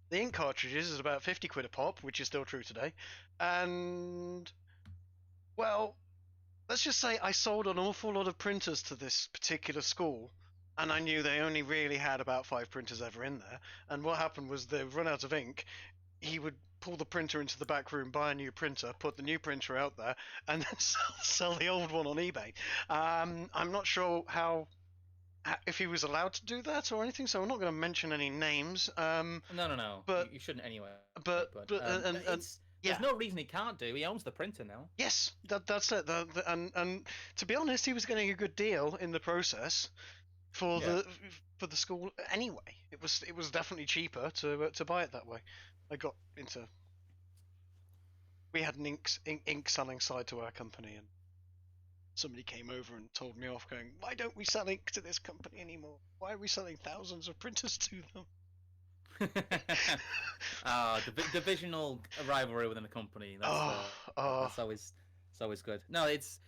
the ink cartridges at about 50 quid a pop, which is still true today. And well, let's just say I sold an awful lot of printers to this particular school, and I knew they only really had about 5 printers ever in there. And what happened was they'd run out of ink. He would pull the printer into the back room, buy a new printer, put the new printer out there, and then sell the old one on eBay. I'm not sure if he was allowed to do that or anything, so I'm not going to mention any names. No. But you shouldn't anyway. There's no reason he can't do. He owns the printer now. Yes, that's it. And to be honest, he was getting a good deal in the process for the school anyway. It was definitely cheaper to buy it that way. We had an ink selling side to our company, and somebody came over and told me off, going, "Why don't we sell ink to this company anymore? Why are we selling thousands of printers to them?" Divisional rivalry within a company. That's always good. No, it's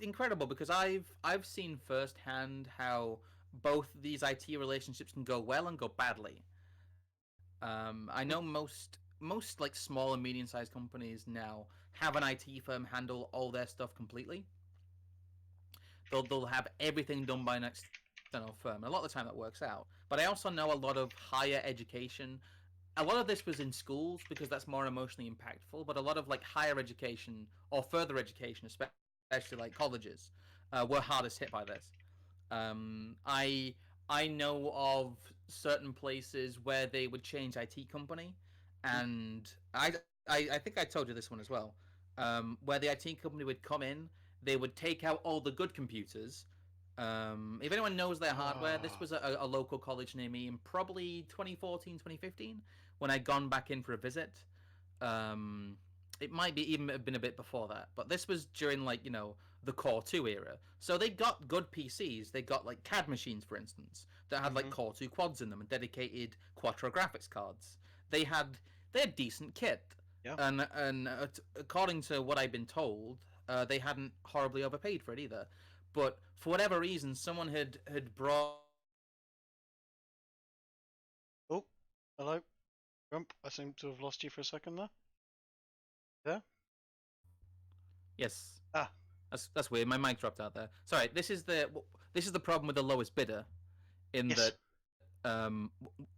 incredible because I've seen firsthand how both these IT relationships can go well and go badly. I know most like small and medium-sized companies now have an IT firm handle all their stuff completely. They'll have everything done by an external firm. And a lot of the time that works out. But I also know a lot of higher education. A lot of this was in schools because that's more emotionally impactful. But a lot of like higher education or further education, especially like colleges, were hardest hit by this. I know of certain places where they would change IT company, and I think I told you this one as well, where the IT company would come in, they would take out all the good computers. If anyone knows their hardware, this was a local college near me in probably 2014, 2015, when I'd gone back in for a visit. It might be even have been a bit before that, but this was during the Core 2 era. So they got good PCs. They got like CAD machines, for instance, that had like Core 2 quads in them and dedicated Quattro graphics cards. They had decent kit. Yeah. And according to what I've been told, they hadn't horribly overpaid for it either. But for whatever reason, someone had brought. Oh, hello, Grump. I seem to have lost you for a second there. There? Yes. Ah. That's weird. My mic dropped out there. Sorry. This is the problem with the lowest bidder, in that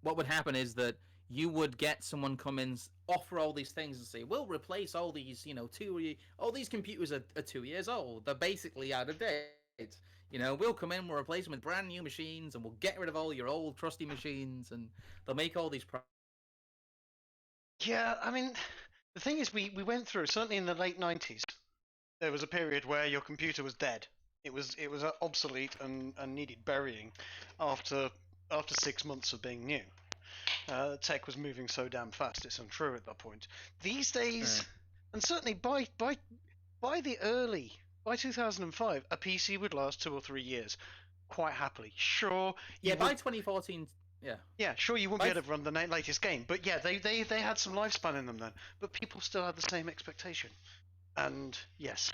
what would happen is that you would get someone come in, offer all these things, and say, "We'll replace all these, all these computers are 2 years old. They're basically out of date. We'll come in, we'll replace them with brand new machines, and we'll get rid of all your old trusty machines." And they'll make all these Yeah, I mean, the thing is, we went through certainly in the late 90s. There was a period where your computer was dead. It was obsolete and needed burying after 6 months of being new. Tech was moving so damn fast. It's untrue at that point. These days, Uh, and certainly by the early by 2005, a PC would last 2 or 3 years quite happily. Sure, yeah, you would. by 2014, yeah, Yeah, sure, you wouldn't be by able to run the latest game, but yeah, they had some lifespan in them then. But people still had the same expectation. And yes,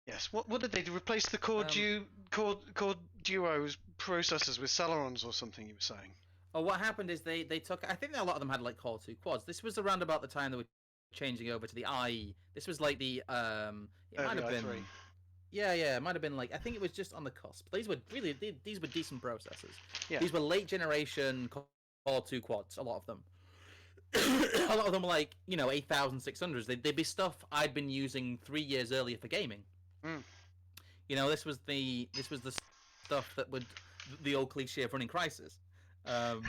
yes. What did they do? Replace the um, Core Duo's processors with Celerons or something? You were saying? oh, what happened is they took. I think a lot of them had like Core 2 quads. This was around about the time they were changing over to the IE. This was like the It might Early have i3. been. Yeah, yeah, it might have been like I think it was just on the cusp. These were really these were decent processors. Yeah. These were late generation Core 2 quads. A lot of them. A lot of them were like 8600s. They'd be stuff I'd been using 3 years earlier for gaming. Mm. This was the stuff that would the old cliche of running Crisis. Um,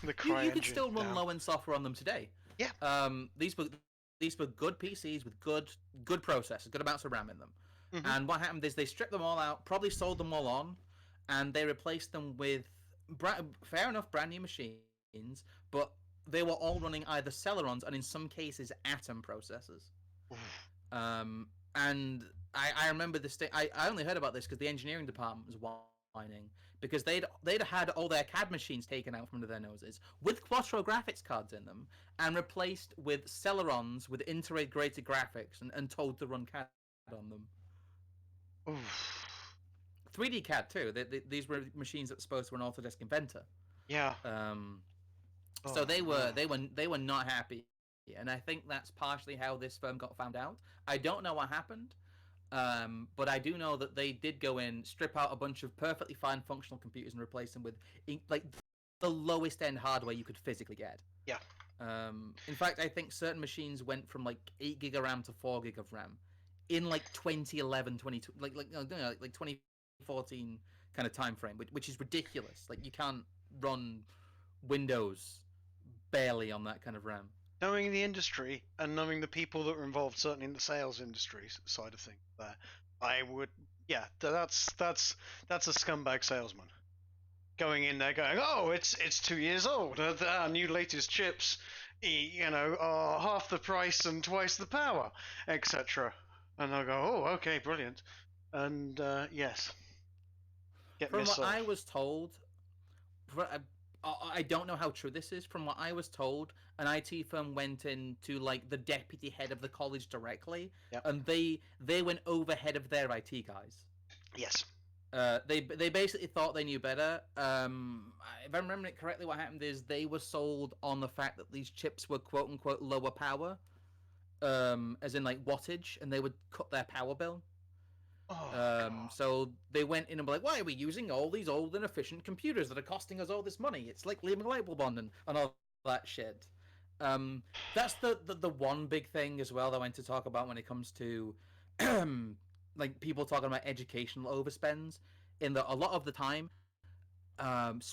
The you could CryEngine still run down. low end software on them today. Yeah. These were good PCs with good processors, good amounts of RAM in them. Mm-hmm. And what happened is they stripped them all out, probably sold them all on, and they replaced them with fair enough brand new machines, but they were all running either Celerons and in some cases Atom processors. And I remember this thing. I only heard about this because the engineering department was whining because they'd had all their CAD machines taken out from under their noses with Quattro graphics cards in them and replaced with Celerons with integrated graphics and told to run CAD on them. Oof. 3D CAD too. These were machines that were supposed to run Autodesk Inventor. Yeah. So Oh, they no. were not happy, and I think that's partially how this firm got found out. I don't know what happened, but I do know that they did go in, strip out a bunch of perfectly fine functional computers, and replace them with like the lowest end hardware you could physically get. Yeah. In fact, I think certain machines went from like 8 gig of RAM to 4 gig of RAM in like 2011, 20, like 2014 kind of time frame, which is ridiculous. Like you can't run Windows barely on that kind of RAM. Knowing the industry and knowing the people that were involved, certainly in the sales industry side of things, there, I would, yeah, that's a scumbag salesman going in there going, oh, it's 2 years old. Our new latest chips, are half the price and twice the power, etc. And I go, oh, okay, brilliant. And yes, get From what missold. I was told, I don't know how true this is. From what I was told, an IT firm went in to like the deputy head of the college directly, Yep. and they went overhead of their IT guys. Yes. They basically thought they knew better. If I remember it correctly, what happened is they were sold on the fact that these chips were quote unquote lower power, as in like wattage, and they would cut their power bill. Oh, God. So they went in and were like, "Why are we using all these old inefficient computers that are costing us all this money? It's like leaving a light bulb on and all that shit." That's the one big thing as well that I want to talk about when it comes to like people talking about educational overspends. In that a lot of the time,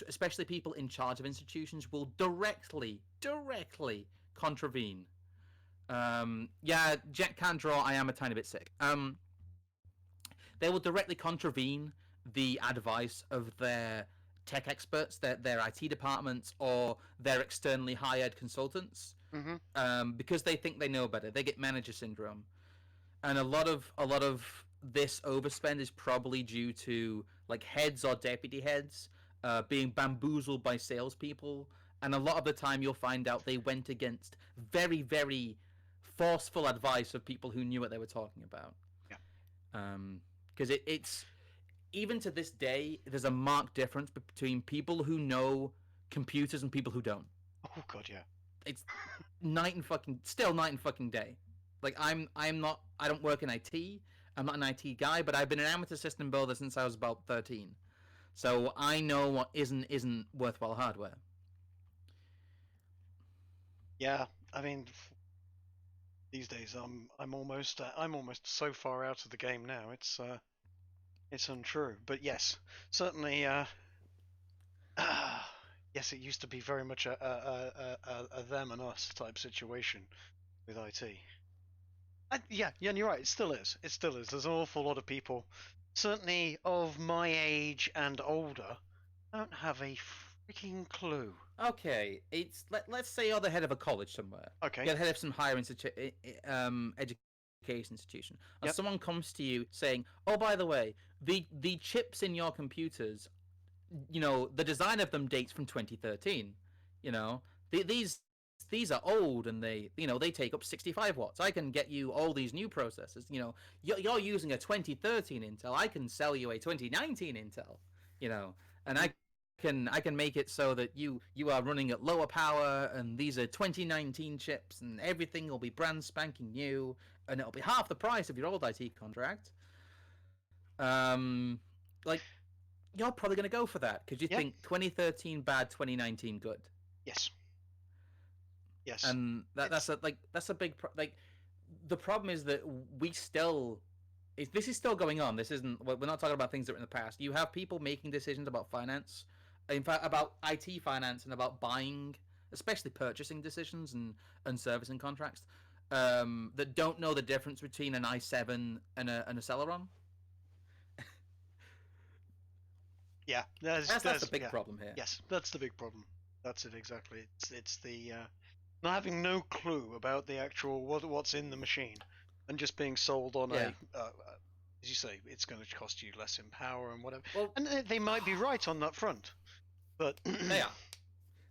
especially people in charge of institutions will directly contravene. Yeah, Jet can draw. I am a tiny bit sick. They will directly contravene the advice of their tech experts, their IT departments, or their externally hired consultants, Mm-hmm. because they think they know better. They get manager syndrome, and a lot of this overspend is probably due to like heads or deputy heads being bamboozled by salespeople, and a lot of the time you'll find out they went against very forceful advice of people who knew what they were talking about. Yeah. Because it's even to this day, there's a marked difference between people who know computers and people who don't. Oh, God, yeah. It's night and fucking day. Like I'm not. I don't work in IT. I'm not an IT guy, but I've been an amateur system builder since I was about 13. So I know what isn't worthwhile hardware. Yeah. I mean, these days I'm almost so far out of the game now. It's untrue. But yes, certainly. yes, it used to be very much a them and us type situation with IT. Yeah, and you're right. It still is. It still is. There's an awful lot of people, certainly of my age and older, don't have a freaking clue. Okay, it's let's say you're the head of a college somewhere. Okay. You're the head of some higher education institution, and Yep. someone comes to you saying, "Oh, by the way, the chips in your computers, the design of them dates from 2013. You know, these are old and they take up 65 watts. I can get you all these new processors. You're using a 2013 Intel. I can sell you a 2019 Intel. And I can make it so that you are running at lower power, and these are 2019 chips, and everything will be brand spanking new, and it'll be half the price of your old IT contract. Like, you're probably going to go for that because you Yeah. think 2013 bad, 2019 good. Yes. Yes. And that's a big like. The problem is that we still, this is still going on. This isn't. We're not talking about things that were in the past. You have people making decisions about finance, in fact, about IT finance and about buying, especially purchasing decisions and servicing contracts, that don't know the difference between an i7 and a Celeron. Yeah. That's the big problem here. Yes, that's the big problem. That's it exactly. It's the not having no clue about the actual what's in the machine, and just being sold on Yeah. as you say, it's going to cost you less in power and whatever. Well, And they might be right on that front, but they are.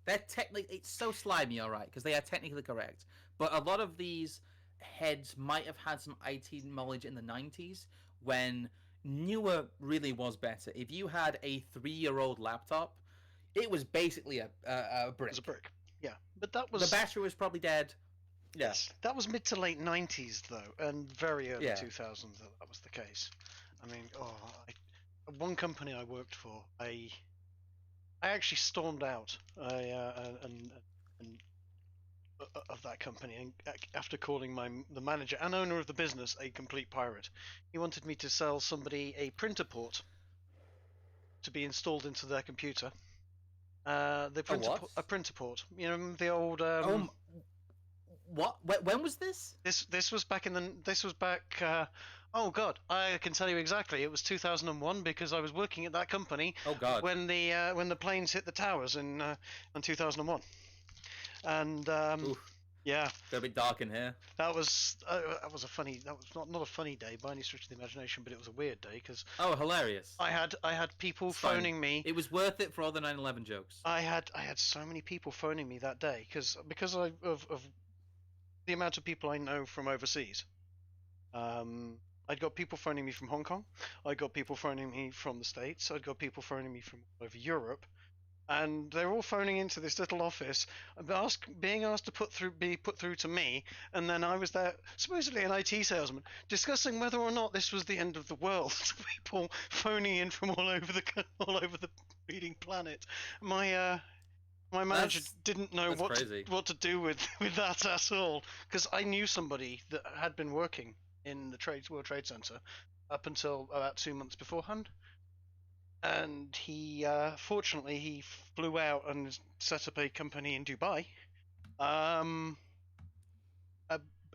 They're technically, it's so slimy, all right, because they are technically correct. But a lot of these heads might have had some IT knowledge in the 90s when newer really was better. If you had a 3-year-old laptop, it was basically a it brick. was a brick. Yeah, but that The was battery was probably dead. Yeah. yes, that was mid to late 90s though, and very early Yeah. 2000s that was the case. I mean, one company I worked for, I actually stormed out and of that company, and after calling the manager and owner of the business a complete pirate. He wanted me to sell somebody a printer port to be installed into their computer. A printer port. You know, the old. What? When was this? This was back oh God, I can tell you exactly. It was 2001 because I was working at that company. Oh God. When the planes hit the towers in 2001, and Oof. yeah, Got a bit dark in here. that was a funny. That was not a funny day by any stretch of the imagination, but it was a weird day because Oh, hilarious. I had people It's fine. phoning me. It was worth it for all the 9/11 jokes. I had so many people phoning me that day because of the amount of people I know from overseas. I'd got people phoning me from Hong Kong. I got people phoning me from the States. I'd got people phoning me from all over Europe, and they're all phoning into this little office, being asked to be put through to me, and then I was there, supposedly an IT salesman, discussing whether or not this was the end of the world. People phoning in from all over the bleeding planet. My manager didn't know what to do with that at all, because I knew somebody that had been working in the World Trade Center up until about 2 months beforehand, and he fortunately he flew out and set up a company in Dubai,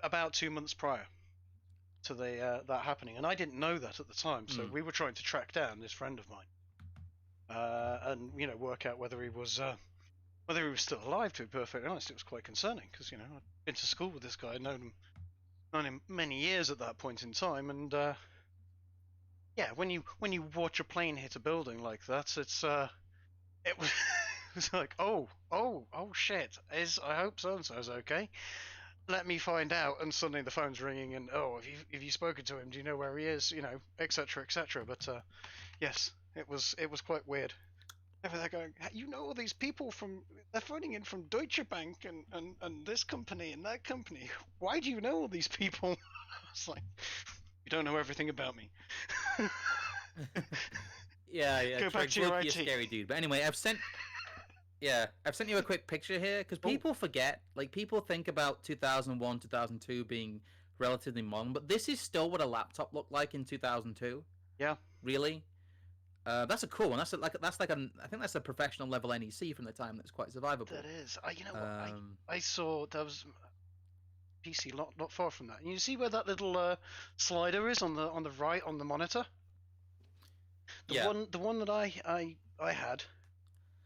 about 2 months prior to that happening, and I didn't know that at the time. So we were trying to track down this friend of mine, and work out whether he was still alive. To be perfectly honest, it was quite concerning because I'd been to school with this guy, I'd known him many years at that point in time, and yeah, when you watch a plane hit a building like that, it was it's like oh shit, I hope so and so's okay. Let me find out, and suddenly the phone's ringing, and have you spoken to him? Do you know where he is? Etc. etc. But yes, it was quite weird. They're going, all these people they're phoning in from Deutsche Bank and this company and that company. Why do you know all these people? It's like, you don't know everything about me. Yeah. Go back to your IT. A scary dude. But anyway, I've sent you a quick picture here because people forget. Like, people think about 2001, 2002 being relatively modern, but this is still what a laptop looked like in 2002. Yeah. Really. That's a cool one. I think that's a professional level NEC from the time that's quite survivable. That is. You know what? Um, I saw there was PC not far from that. And you see where that little slider is on the right on the monitor? yeah. The one that I had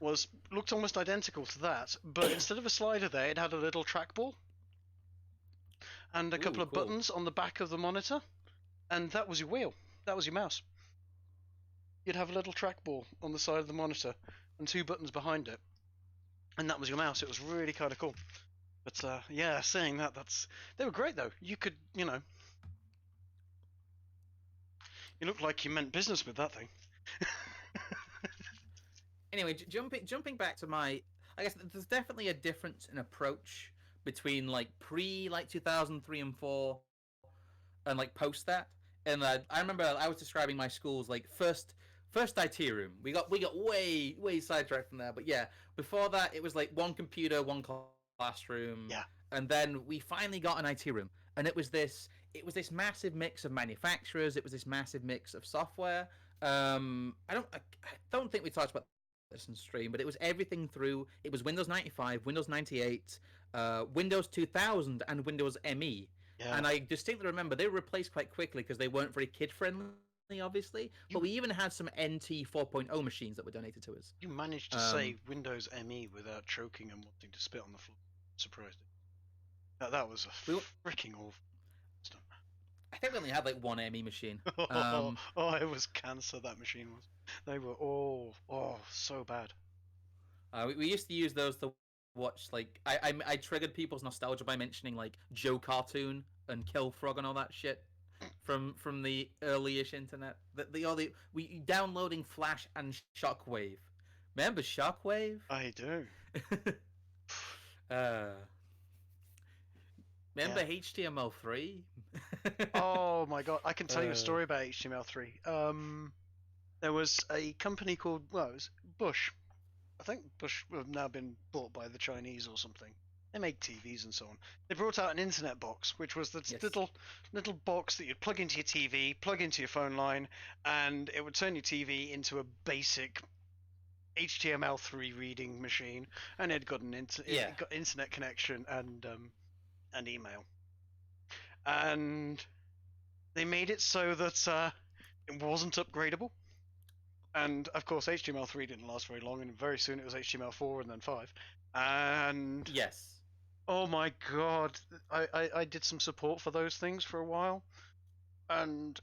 looked almost identical to that, but instead of a slider there, it had a little trackball and a couple Ooh, of cool. buttons on the back of the monitor, and that was your wheel. That was your mouse. You'd have a little trackball on the side of the monitor and two buttons behind it, and that was your mouse. It was really kind of cool. But yeah, saying that, they were great though. You could, you looked like you meant business with that thing. Anyway, jumping back to I guess there's definitely a difference in approach between like pre like 2003 and 4 and like post that. And I remember I was describing my school's like first IT room. We got way sidetracked from there, but yeah, before that it was like one computer, one classroom, Yeah. and then we finally got an IT room, and it was this massive mix of manufacturers. It was this massive mix of software. I don't think we talked about this in stream, but it was everything through. It was Windows 95, Windows 98, Windows 2000, and Windows ME. Yeah. And I distinctly remember they were replaced quite quickly because they weren't very kid friendly, obviously. But we even had some NT 4.0 machines that were donated to us. You managed to say Windows ME without choking and wanting to spit on the floor. Surprised it. That was a freaking awful stuff. I think we only had like one ME machine. Oh, it was cancer, that machine was. They were all so bad. We used to use those to watch, like, I triggered people's nostalgia by mentioning like Joe Cartoon and Kill Frog and all that shit from the early-ish internet. We downloading Flash and Shockwave. Remember Shockwave? I do. Remember HTML3? Oh my god, I can tell you a story about HTML3. There was a company called, well, it was Bush. I think Bush have now been bought by the Chinese or something. They make TVs and so on. They brought out an internet box, which was the little box that you'd plug into your TV, plug into your phone line, and it would turn your TV into a basic HTML3 reading machine, and it got it got internet connection and email. And they made it so that it wasn't upgradable. And of course, HTML3 didn't last very long, and very soon it was HTML4 and then 5. And yes. Oh my god, I did some support for those things for a while, and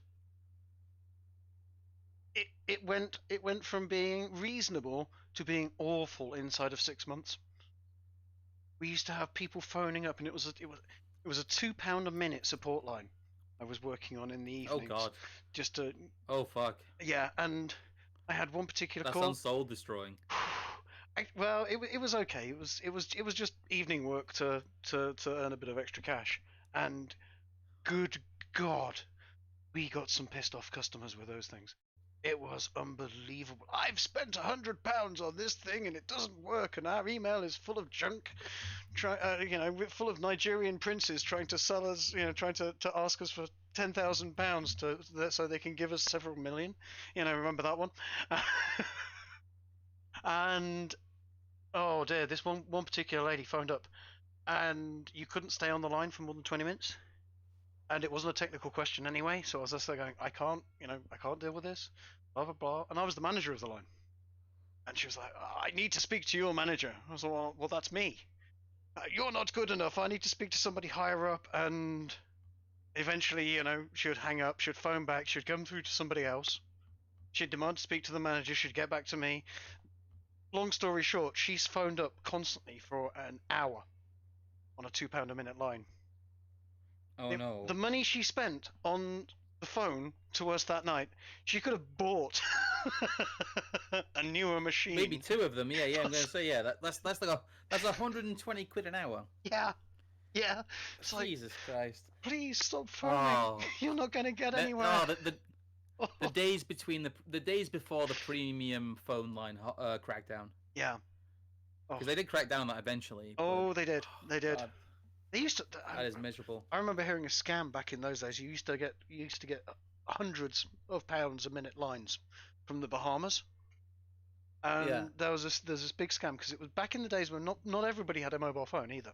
it went from being reasonable to being awful inside of 6 months. We used to have people phoning up, and it was a £2 a minute support line I was working on in the evenings. Oh god. Just to. Oh fuck. Yeah, and I had one particular call. That sounds soul destroying. Well, it was okay. It was just evening work to earn a bit of extra cash, and good God, we got some pissed off customers with those things. It was unbelievable. I've spent £100 on this thing and it doesn't work, and our email is full of junk. Full of Nigerian princes trying to sell us, trying to ask us for £10,000 so they can give us several million. Remember that one? And oh dear, this one particular lady phoned up, and you couldn't stay on the line for more than 20 minutes. And it wasn't a technical question anyway, so I was just like going, I can't deal with this, blah blah blah. And I was the manager of the line, and she was like, I need to speak to your manager. I was like, well, that's me. You're not good enough. I need to speak to somebody higher up. And eventually, she would hang up, she'd phone back, she'd come through to somebody else, she'd demand to speak to the manager, she'd get back to me. Long story short, she's phoned up constantly for an hour on a £2 a minute line. Oh no. The money she spent on the phone to us that night, she could have bought a newer machine. Maybe two of them. Yeah. I'm gonna say that's like that's 120 quid an hour. Yeah. It's Jesus Christ. Please stop phoning. You're not gonna get anywhere. The days before the premium phone line crackdown. Yeah. Because they did crack down on that eventually. Oh, they did. God. They used to. That is miserable. I remember hearing a scam back in those days. You used to get hundreds of pounds a minute lines from the Bahamas. Yeah. And there's this big scam because it was back in the days when not everybody had a mobile phone either.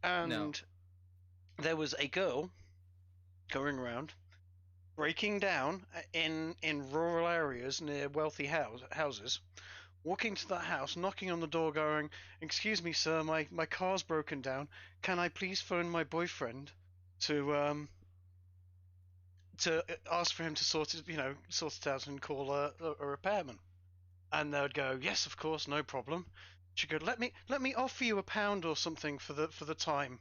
No. And there was a girl going around breaking down in rural areas near wealthy houses, walking to that house, knocking on the door, going, "Excuse me, sir, my car's broken down. Can I please phone my boyfriend to ask for him to sort it out and call a repairman?" And they would go, "Yes, of course, no problem." She'd go, "Let me offer you £1 or something for the time."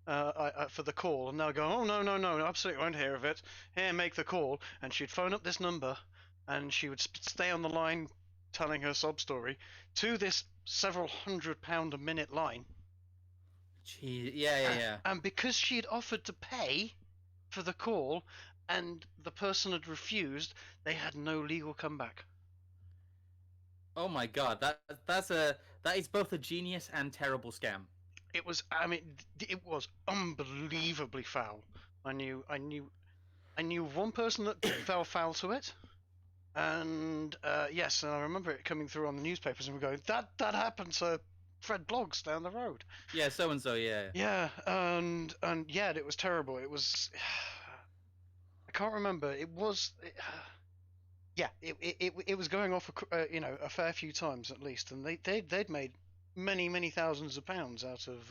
For the call, and they'll go, "Oh, no, no, no, absolutely won't hear of it. Here, make the call." And she'd phone up this number, and she would stay on the line telling her sob story to this several £100 a minute line. Gee, yeah. And because she'd offered to pay for the call and the person had refused, they had no legal comeback. Oh my god, that is both a genius and terrible scam. It was unbelievably foul. I knew one person that fell foul to it. And yes, and I remember it coming through on the newspapers, and we're going, that happened to Fred Bloggs down the road. Yeah, so and so, yeah. Yeah, and yeah, it was terrible. It was, I can't remember. Yeah, it was going off a fair few times at least, and they'd made many thousands of pounds out of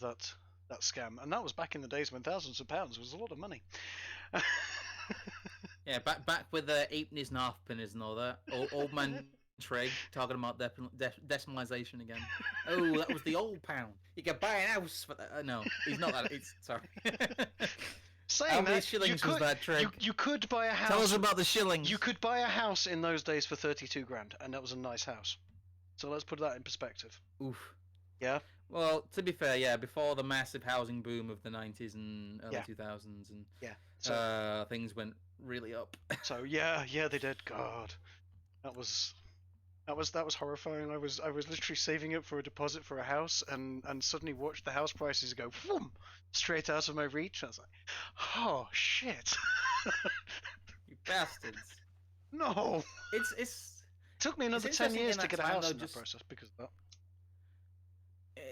that scam, and that was back in the days when thousands of pounds was a lot of money. Yeah, back with the eightpennies and halfpennies and all that. Old man Trigg talking about decimalisation again. Oh, that was the old pound. You could buy a house for that. No, he's not that. It's sorry. Saying How many that, shillings was that, Trigg? you could buy a house. Tell us about the shillings. You could buy a house in those days for 32 grand, and that was a nice house. So let's put that in perspective. Oof. Yeah. Well, to be fair, yeah, before the massive housing boom of the 90s and early Yeah. 2000s, and Yeah. So things went really up. so yeah, they did. God, that was horrifying. I was literally saving up for a deposit for a house, and suddenly watched the house prices go whoom, straight out of my reach. I was like, oh shit. You bastards. No. It's Took me another 10 interesting years in to that get a time, house though, in that just- process because of that.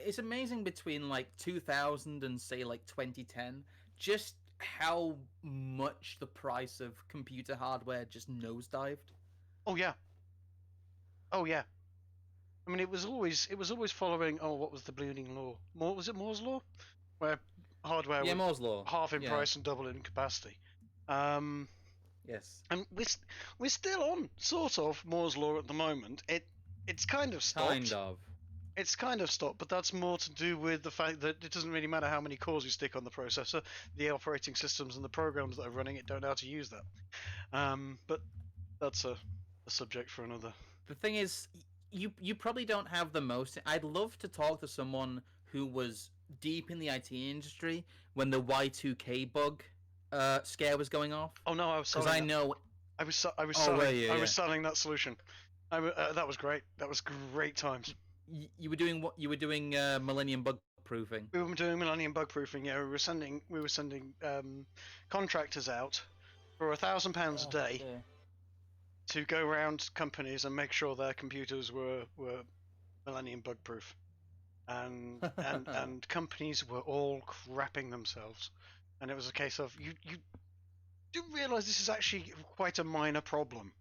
It's amazing between like 2000 and say like 2010, just how much the price of computer hardware just nosedived. Oh yeah. Oh yeah. I mean, it was always following. Oh, what was the bleeding law? Was it Moore's law, where hardware Yeah, was Moore's law. half in Yeah. price and double in capacity. Yes. And we're still on sort of Moore's law at the moment. It's kind of stopped. Kind of. It's kind of stopped, but that's more to do with the fact that it doesn't really matter how many cores you stick on the processor. The operating systems and the programs that are running it don't know how to use that. But that's a subject for another. The thing is, you probably don't have the most. I'd love to talk to someone who was deep in the IT industry when the Y2K bug scare was going off. Oh no, I was Because I know. I was Oh, selling. were you? I Yeah. was selling that solution. That was great. That was great times. You were doing what? You were doing Millennium bug proofing. We were doing Millennium bug proofing. Yeah, we were sending contractors out for £1,000 a day Yeah. to go around companies and make sure their computers were Millennium bug proof. And companies were all crapping themselves, and it was a case of you do realize this is actually quite a minor problem.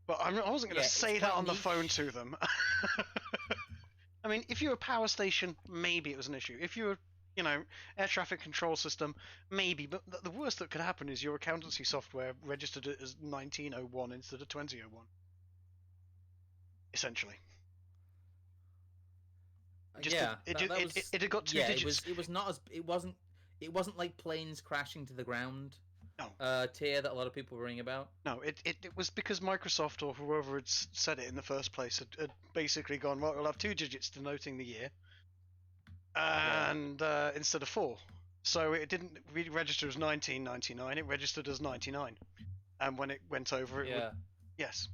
But I wasn't going to say that on the phone to them. I mean, if you're a power station, maybe it was an issue. If you're, air traffic control system, maybe. But the worst that could happen is your accountancy software registered it as 1901 instead of 2001. Essentially. It had got two digits. It was not as it wasn't like planes crashing to the ground. No. Tier that a lot of people were ringing about. No, it was because Microsoft or whoever had said it in the first place had basically gone, right, we'll have 2 digits denoting the year, and instead of 4. So it didn't really register as 1999, it registered as 99. And when it went over, it would, yes.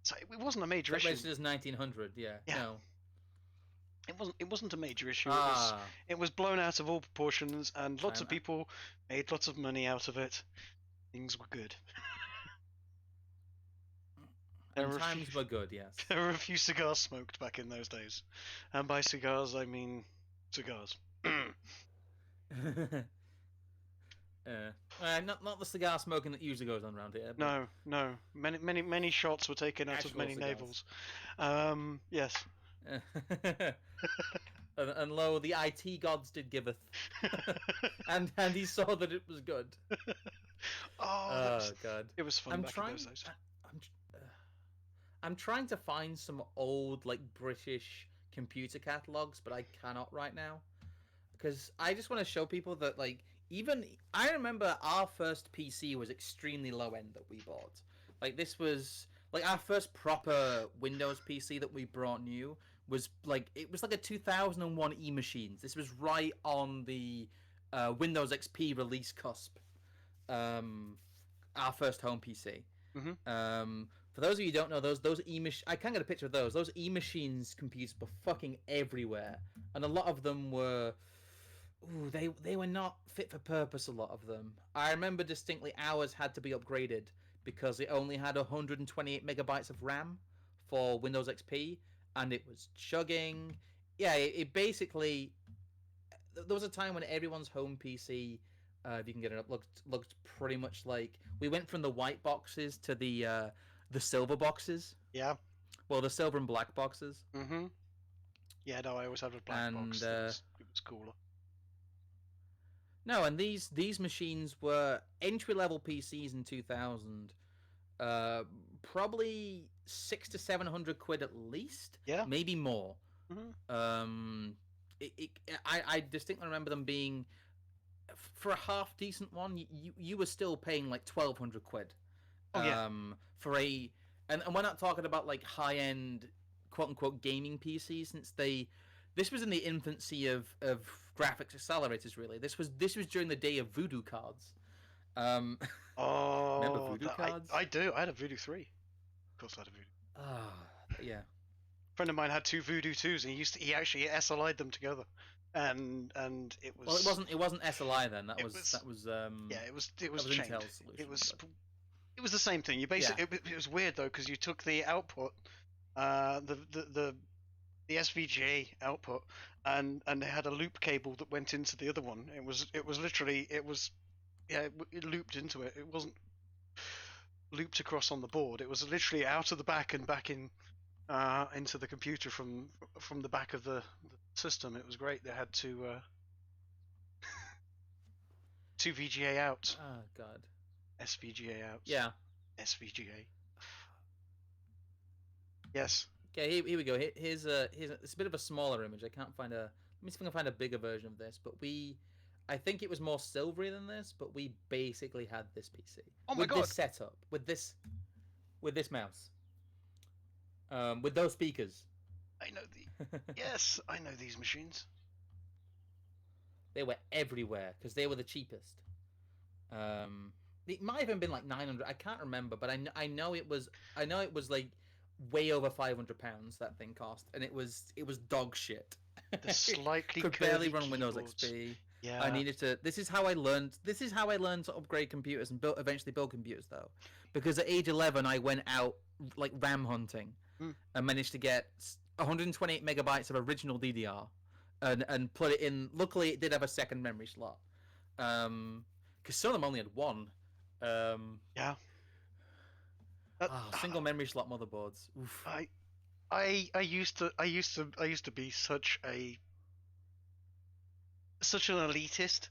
So it wasn't a major issue. It registered as 1900, yeah. No. It wasn't a major issue. Ah. It was blown out of all proportions, and lots of people made lots of money out of it. Things were good. There And were a times few- were good, yes. There were a few cigars smoked back in those days, and by cigars I mean cigars. Not the cigar smoking that usually goes on around here. But No, no. Many shots were taken out of Actual many cigars. navels. Yes. and lo, the IT gods did giveth, and he saw that it was good. Oh, God. it was fun I'm back trying. in those days. I'm trying to find some old like British computer catalogs, but I cannot right now because I just want to show people that like even I remember our first PC was extremely low end that we bought. Like this was like our first proper Windows PC that we brought new was like it was like a 2001 E-machines. This was right on the Windows XP release cusp. Our first home PC. For those of you who don't know, those I can't get a picture of those. Those E-machines computers were fucking everywhere, and a lot of them were. Ooh, they were not fit for purpose. A lot of them. I remember distinctly ours had to be upgraded because it only had 128 megabytes of RAM for Windows XP, and it was chugging. Yeah, it basically. There was a time when everyone's home PC, if you can get it up, looked pretty much like we went from the white boxes to the silver boxes. Yeah. Well, the silver and black boxes. Yeah, no, I always had a black box. It was cooler. No, and these machines were entry level PCs in 2000. Probably 600 to 700 quid at least. Yeah. Maybe more. I distinctly remember them being for a half decent one. You were still paying like 1,200 quid. Oh, yeah. For a and we're not talking about like high end quote unquote gaming PCs since this was in the infancy of graphics accelerators really. This was during the day of Voodoo cards. Remember Voodoo cards? I do. I had a Voodoo 3. Of course I had a Voodoo. Yeah. A friend of mine had two Voodoo 2s and he actually SLI'd them together. And it was Well, it wasn't SLI then. That was yeah, it was chained. Intel's solution. It was the same thing. You basically it was weird though because you took the output, the SVGA output, and they had a loop cable that went into the other one. It was literally it looped into it. It wasn't looped across on the board. It was literally out of the back and back in into the computer from the back of the system. It was great. They had two VGA outs. Oh God. SVGA outs. Yeah. SVGA. Yes. Okay, here we go. Here's it's a bit of a smaller image. I can't find a. Let me see if I can find a bigger version of this. But I think it was more silvery than this. But we basically had this PC. Oh my God. With this setup, with this mouse, with those speakers. I know yes, I know these machines. They were everywhere because they were the cheapest. It might have even been like 900. I can't remember, but I know it was like way over 500 pounds that thing cost, and it was dog shit. The slightly could barely run keyboards. Windows XP. Yeah. I needed to. This is how I learned to upgrade computers and eventually build computers though, because at age 11 I went out like RAM hunting and managed to get 128 megabytes of original DDR and put it in. Luckily, it did have a second memory slot. Because some of them only had one. Yeah. Single memory slot motherboards. Oof. I used to be such an elitist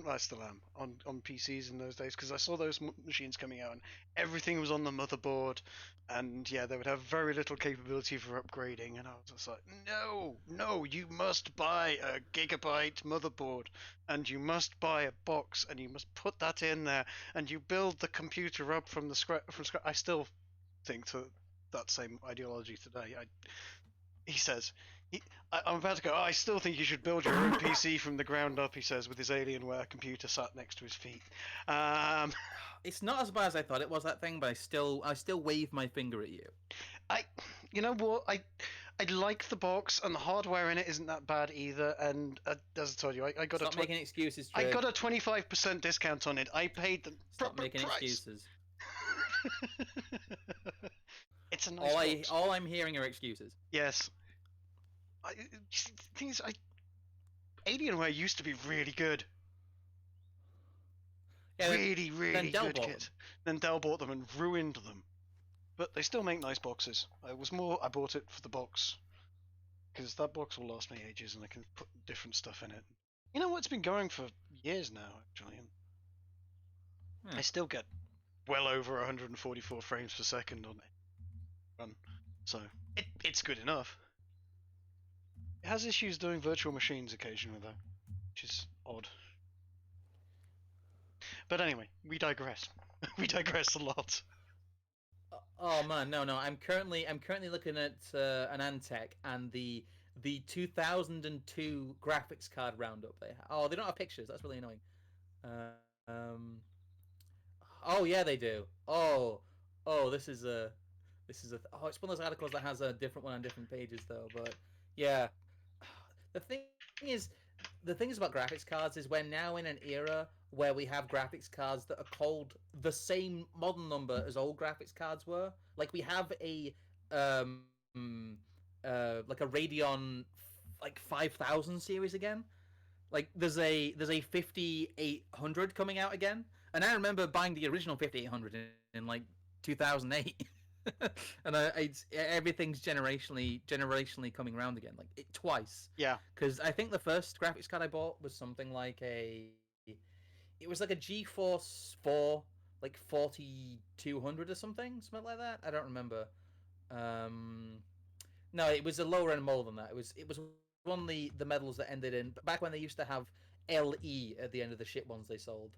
I still am on PCs in those days because I saw those machines coming out and everything was on the motherboard, and yeah, they would have very little capability for upgrading, and I was just like, no, you must buy a gigabyte motherboard, and you must buy a box, and you must put that in there, and you build the computer up from scratch. I still think that same ideology today. He says. I'm about to go. I still think you should build your own PC from the ground up. He says, with his Alienware computer sat next to his feet. It's not as bad as I thought it was, that thing, but I still wave my finger at you. You know what? I like the box, and the hardware in it isn't that bad either. And as I told you, I got Stop making excuses. I got a 25% discount on it. I paid the Stop proper making price. excuses. It's a nice box. All I'm hearing are excuses. Yes. Things Alienware used to be really good. Yeah, Really, really Dell good bought kit. them. Then Dell bought them and ruined them. But they still make nice boxes. I bought it for the box. Because that box will last me ages and I can put different stuff in it. You know what's been going for years now, actually. And I still get well over 144 frames per second on it. Run. So, it's good enough. It has issues doing virtual machines occasionally, though, which is odd. But anyway, we digress. We digress a lot. Oh man, no. I'm currently looking at an Antec and the 2002 graphics card roundup they have. Oh, they don't have pictures. That's really annoying. Um. Oh yeah, they do. Oh, this is a. Oh, it's one of those articles that has a different one on different pages though. But yeah, the thing is, the things about graphics cards is we're now in an era where we have graphics cards that are called the same model number as old graphics cards were. Like we have a um like a Radeon like 5000 series again. Like there's a 5800 coming out again, and I remember buying the original 5800 in like 2008. And everything's generationally coming around again, like twice. Yeah. Because I think the first graphics card I bought was something like it was like a GeForce 4, like 4200 or something like that. I don't remember. Um, no, it was a lower end model than that. It was one of the medals that ended in back when they used to have LE at the end of the shit ones they sold.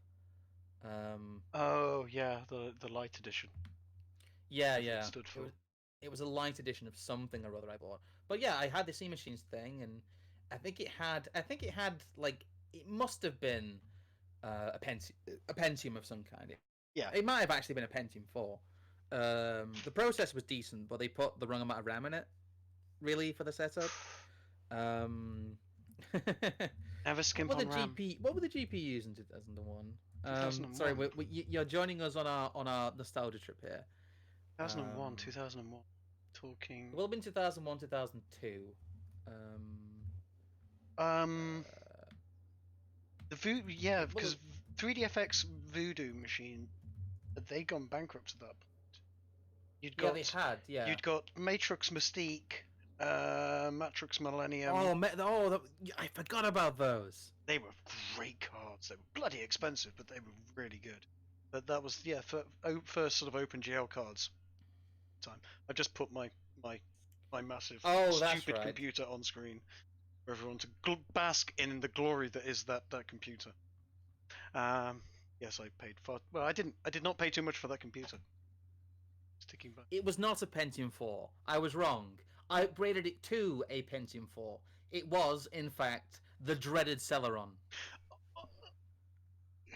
Oh yeah, the light edition. Yeah, It yeah. stood for. It was a light edition of something or other I bought. But yeah, I had the C Machines thing, and I think it had like it must have been a Pentium of some kind. Yeah. It might have actually been a Pentium 4. The process was decent, but they put the wrong amount of RAM in it, really, for the setup. Never skimp on RAM. What were the GPUs in 2001? 2001. Sorry, you're joining us on our nostalgia trip here. 2001, 2001. Talking. It will have been 2001, 2002. The yeah, because 3DFX Voodoo machine, they gone bankrupt at that point. Yeah, they had. Yeah. You'd got Matrix Mystique, Matrix Millennium. I forgot about those. They were great cards. They were bloody expensive, but they were really good. But that was first sort of OpenGL cards. Time. I just put my massive stupid computer on screen for everyone to bask in the glory that is that computer. Yes, I paid far. Well, I did not pay too much for that computer. Sticking back. It was not a Pentium 4. I was wrong. I upgraded it to a Pentium 4. It was, in fact, the dreaded Celeron. I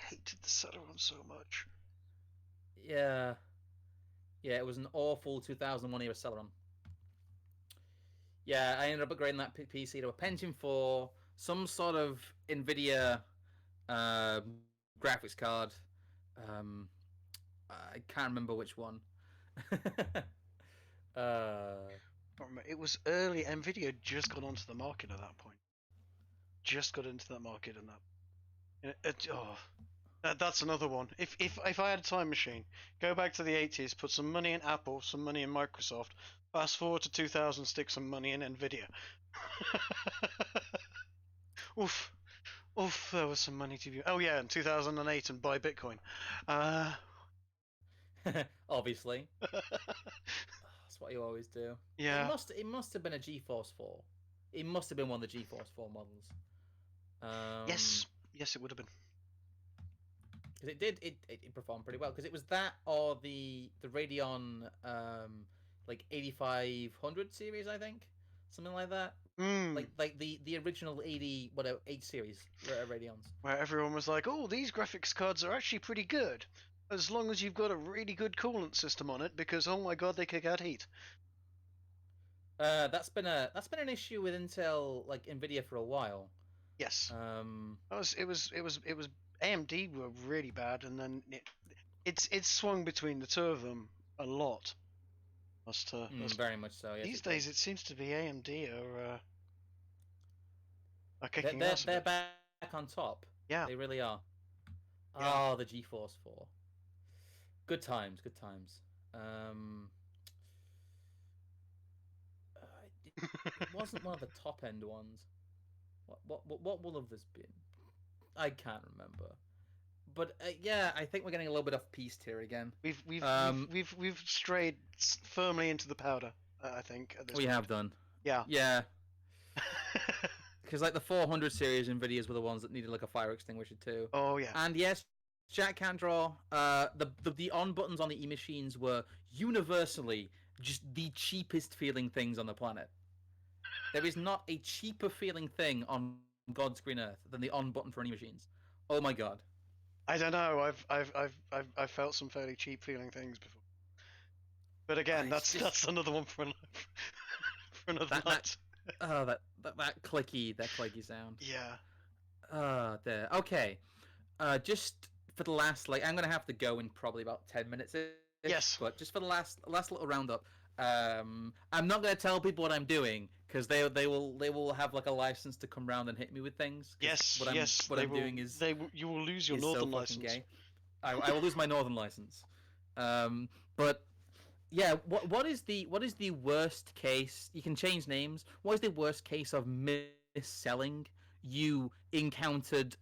hated the Celeron so much. Yeah. Yeah, it was an awful 2001 era Celeron. Yeah, I ended up upgrading that PC to a Pentium 4, some sort of NVIDIA graphics card. I can't remember which one. It was early. NVIDIA just got onto the market at that point. Just got into that market and that's another one. If I had a time machine, go back to the 80s, put some money in Apple, some money in Microsoft, fast forward to 2000, stick some money in NVIDIA. Oof. Oof, there was some money to be... Oh yeah, in 2008 and buy Bitcoin. Obviously. That's what you always do. Yeah. It must have been a GeForce 4. It must have been one of the GeForce 4 models. Yes, it would have been. Because it performed pretty well. Because it was that or the Radeon like 8500 series, I think, something like that. Like the original 8 series Radeons. Where everyone was like, "Oh, these graphics cards are actually pretty good, as long as you've got a really good coolant system on it, because oh my god, they kick out heat." That's been an issue with Intel, like Nvidia, for a while. Yes. It was AMD were really bad, and then it swung between the two of them a lot. Very much so. Yes, These it does. days, it seems to be AMD are They're, kicking they're, ass a they're bit. back on top. Yeah, They really are. yeah. Oh, the GeForce 4. Good times, good times. Um, uh, it wasn't one of the top end ones. What will have this been? I can't remember. But yeah, I think we're getting a little bit off piste here again. We've we've we've Um, we've we've strayed firmly into the powder. I think at this we point. have done. Yeah. Yeah, because like the 400 series Nvidias were the ones that needed like a fire extinguisher too. Oh yeah. And yes, Jack can't draw. The on buttons on the E machines were universally just the cheapest feeling things on the planet. There is not a cheaper feeling thing on God's green earth than the on button for any machines. Oh my god. I don't know. I've felt some fairly cheap feeling things before. But again, It's just that's another one for another for another that night. that clicky sound. Yeah. There. Okay. Just for the last, like, I'm gonna have to go in probably about 10 minutes. Yes. But just for the last little roundup, I'm not gonna tell people what I'm doing because they will have like a license to come round and hit me with things. Yes. What I'm doing is you will lose your is so northern fucking license. gay. I will lose my northern license. But yeah, what is the worst case? You can change names. What is the worst case of mis-selling you encountered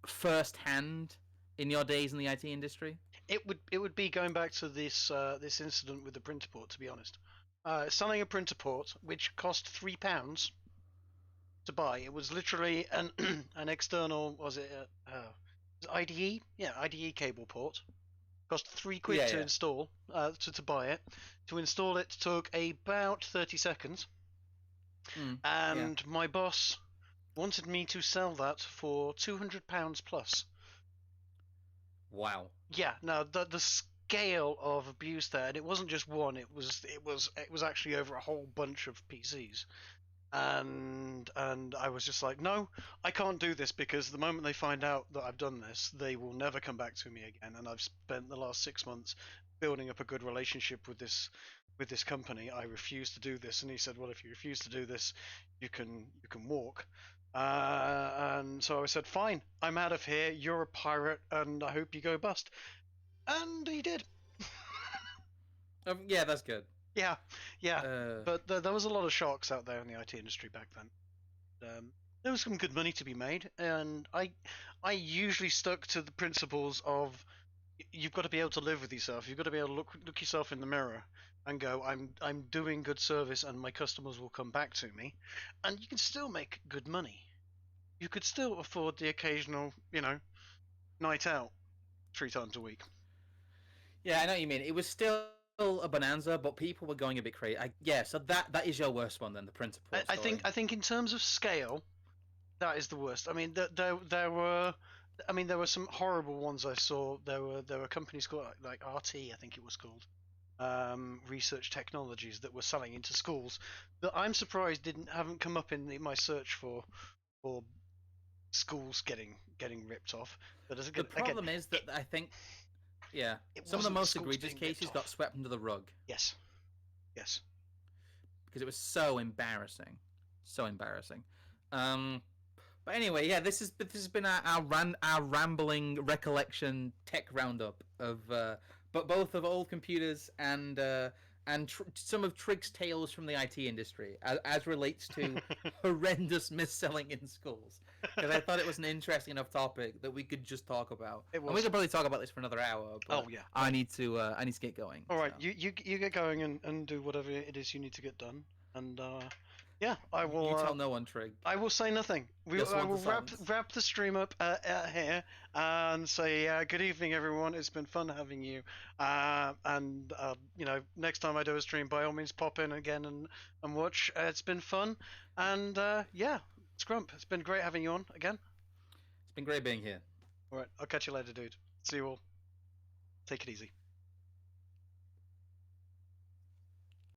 firsthand in your days in the IT industry? It would be going back to this incident with the printer port. To be honest, selling a printer port which cost £3 to buy. It was literally an an external. Was it IDE? Yeah, IDE cable port. Cost £3 to Yeah. install. To buy it. To install it took about 30 seconds. Mm, And my boss wanted me to sell that for £200 plus. Wow. Yeah, no, the scale of abuse there, and it wasn't just one. It was actually over a whole bunch of PCs, and I was just like, no, I can't do this because the moment they find out that I've done this, they will never come back to me again. And I've spent the last 6 months building up a good relationship with this company. I refuse to do this, and he said, well, if you refuse to do this, you can walk. And so I said, fine, I'm out of here. You're a pirate, and I hope you go bust. And he did. Yeah, that's good. Yeah. Uh, But there was a lot of sharks out there in the IT industry back then. There was some good money to be made, and I usually stuck to the principles of you've got to be able to live with yourself. You've got to be able to look yourself in the mirror and go, I'm doing good service, and my customers will come back to me, and you can still make good money. You could still afford the occasional, night out 3 times a week. yeah, I know what you mean. It was still a bonanza, but people were going a bit crazy. Yeah, so that is your worst one then, the printer port I story. think in terms of scale, that is the worst. I mean, there were some horrible ones I saw. There were companies called like RT, I think it was called, Research Technologies, that were selling into schools that I'm surprised haven't come up in my search for schools getting ripped off. But The problem is that I think, yeah, some of the most egregious cases got swept under the rug. Yes. Because it was so embarrassing, so embarrassing. But anyway, yeah, this has been our rambling recollection tech roundup of but both of old computers and some of Trigg's tales from the IT industry as relates to horrendous mis-selling in schools. Because I thought it was an interesting enough topic that we could just talk about. It was. And we could probably talk about this for another hour. But Oh yeah. I need to get going. All right, so. you get going and do whatever it is you need to get done, and yeah, I will. You tell no one, Trigg. I will say nothing. I will wrap the stream up here and say good evening, everyone. It's been fun having you. And next time I do a stream, by all means, pop in again and watch. It's been fun, and yeah, Scrump, it's been great having you on again. It's been great being here. All right, I'll catch you later, dude. See you all. Take it easy.